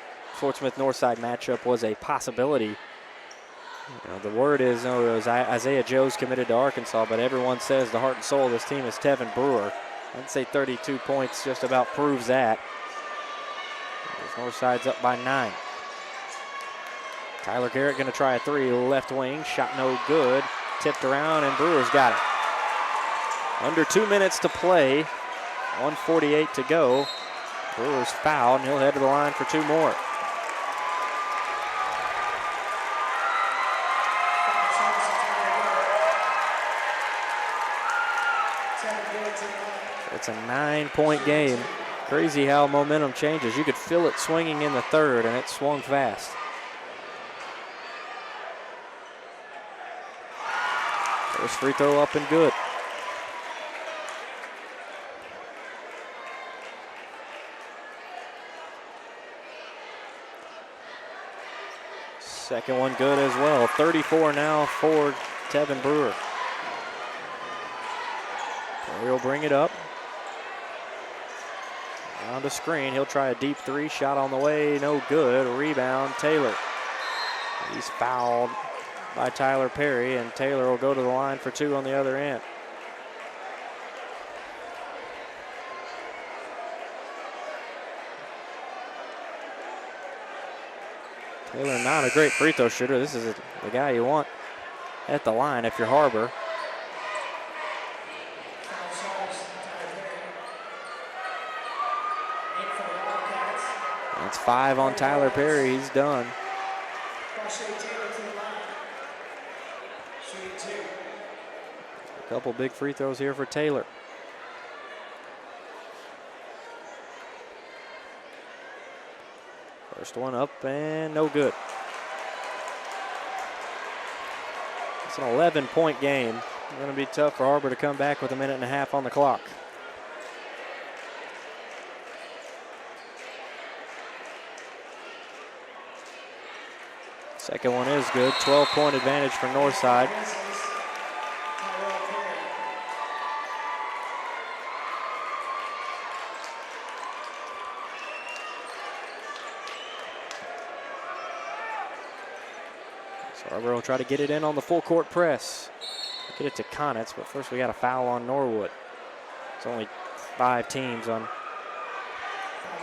Smith Northside matchup was a possibility. The word is, Isaiah Joe's committed to Arkansas, but everyone says the heart and soul of this team is Tevin Brewer. I'd say 32 points just about proves that. Northside's up by 9. Tyler Garrett going to try a 3, left wing, shot no good. Tipped around, and Brewer's got it. Under 2 minutes to play, 1:48 to go. Brewer's fouled, and he'll head to the line for 2 more. It's a 9-point game. Crazy how momentum changes. You could feel it swinging in the third, and it swung fast. First free throw up and good. Second one good as well. 34 now for Tevin Brewer. He'll bring it up. On the screen, he'll try a deep 3. Shot on the way, no good. Rebound, Taylor. He's fouled by Tyler Perry, and Taylor will go to the line for 2 on the other end. Taylor not a great free throw shooter. This is the guy you want at the line if you're Har-Ber. That's 5 on Tyler Perry. He's done. A couple big free throws here for Taylor. First one up and no good. It's an 11-point game. It's going to be tough for Har-Ber to come back with 1.5 minutes on the clock. Second one is good. 12-point advantage for Northside. So Har-Ber will try to get it in on the full court press. Get it to Conitz, but first we got a foul on Norwood. It's only 5 teams on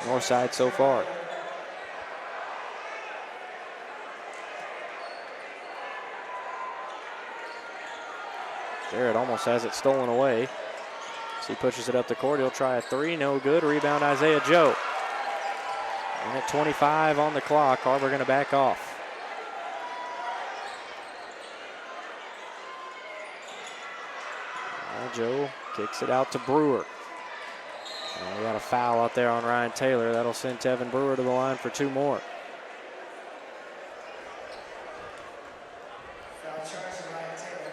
Northside so far. Garrett almost has it stolen away. So he pushes it up the court. He'll try a three. No good. Rebound Isaiah Joe. And at 25 on the clock, Har-Ber going to back off. Joe kicks it out to Brewer. We got a foul out there on Ryan Taylor. That'll send Tevin Brewer to the line for 2 more.
Foul charge to Ryan Taylor.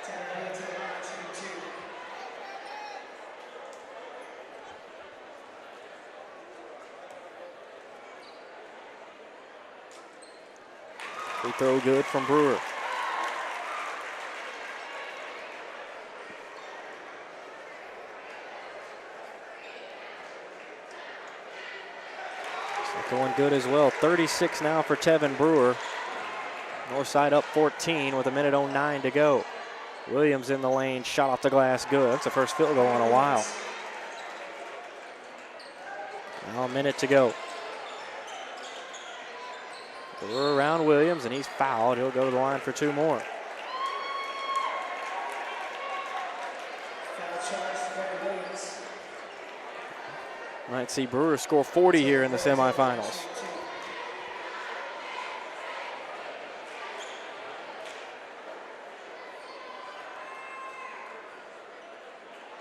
Taylor to the line, 2-2.
Free throw good from Brewer. Going good as well. 36 now for Tevin Brewer. Northside up 14 with 1:09 to go. Williams in the lane, shot off the glass, good. That's the first field goal in a while. Now a minute to go. Brewer around Williams, and he's fouled. He'll go to the line for 2 more. Might see Brewer score 40 here in the semifinals.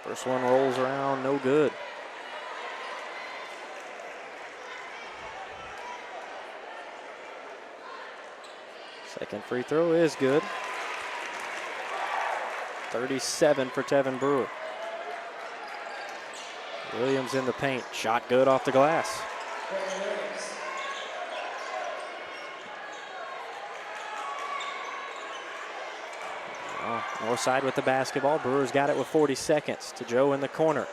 First one rolls around, no good. Second free throw is good. 37 for Tevin Brewer. Williams in the paint, shot good off the glass. Northside with the basketball. Brewer's got it with 40 seconds to Joe in the corner.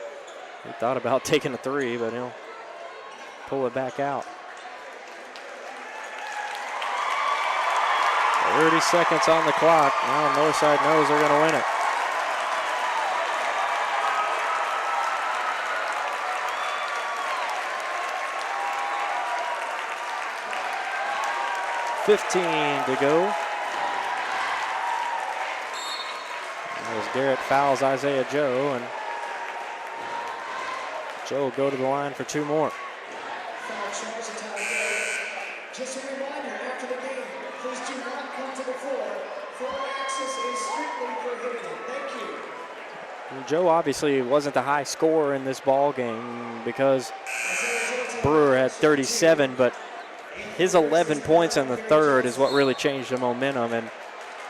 He thought about taking a three, but he'll pull it back out. 30 seconds on the clock. Now Northside knows they're going to win it. .15 to go. As Garrett fouls Isaiah Joe, and Joe will go to the line for 2 more.
Just a reminder, after the game, please do not come to the floor. Floor access is strictly prohibited. Thank you.
And Joe obviously wasn't the high scorer in this ball game because Brewer had 37, but his 11 points in the third is what really changed the momentum and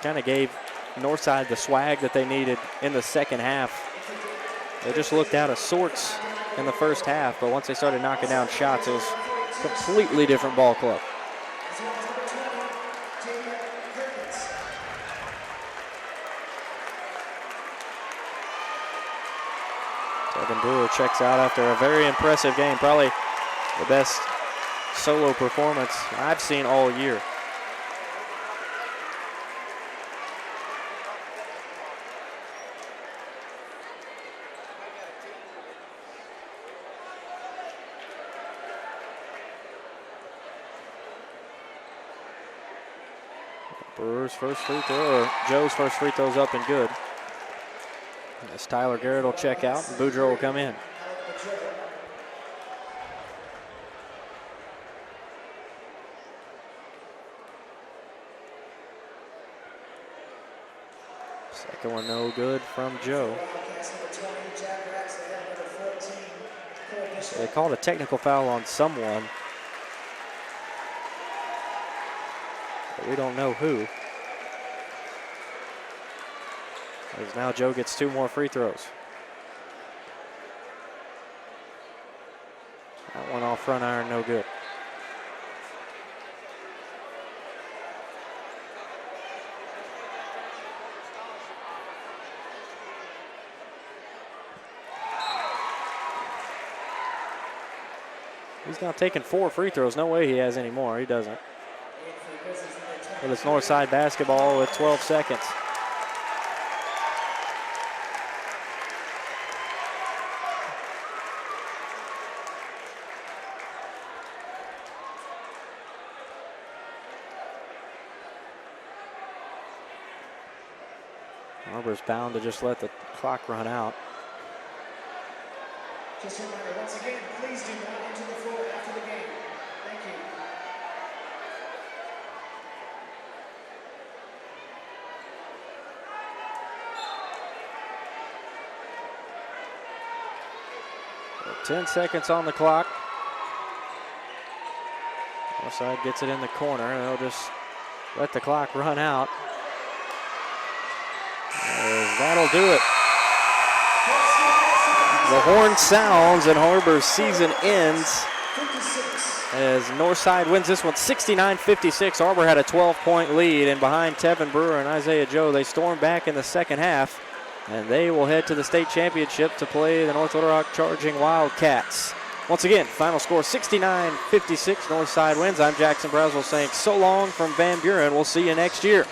kind of gave Northside the swag that they needed in the second half. They just looked out of sorts in the first half, but once they started knocking down shots, it was a completely different ball club. Tevin Brewer checks out after a very impressive game, probably the best solo performance I've seen all year. Brewer's first free throw, or Joe's first free throw's up and good. As Tyler Garrett will check out and Boudreaux will come in. Second one no good from Joe. So they called a technical foul on someone, but we don't know who. As now Joe gets 2 more free throws. That one off front iron, no good. He's now taking 4 free throws. No way he has any more. He doesn't. But it's Northside basketball with 12 seconds. Har-Ber's bound to just let the clock run out.
Just a reminder, once again, please do not enter the floor after the game. Thank you.
So 10 seconds on the clock. Northside gets it in the corner, and they'll just let the clock run out. That'll do it. The horn sounds and Har-Ber's season ends as Northside wins this one 69-56. Har-Ber had a 12-point lead, and behind Tevin Brewer and Isaiah Joe, they stormed back in the second half, and they will head to the state championship to play the North Little Rock Charging Wildcats. Once again, final score 69-56. Northside wins. I'm Jackson Braswell saying so long from Van Buren. We'll see you next year.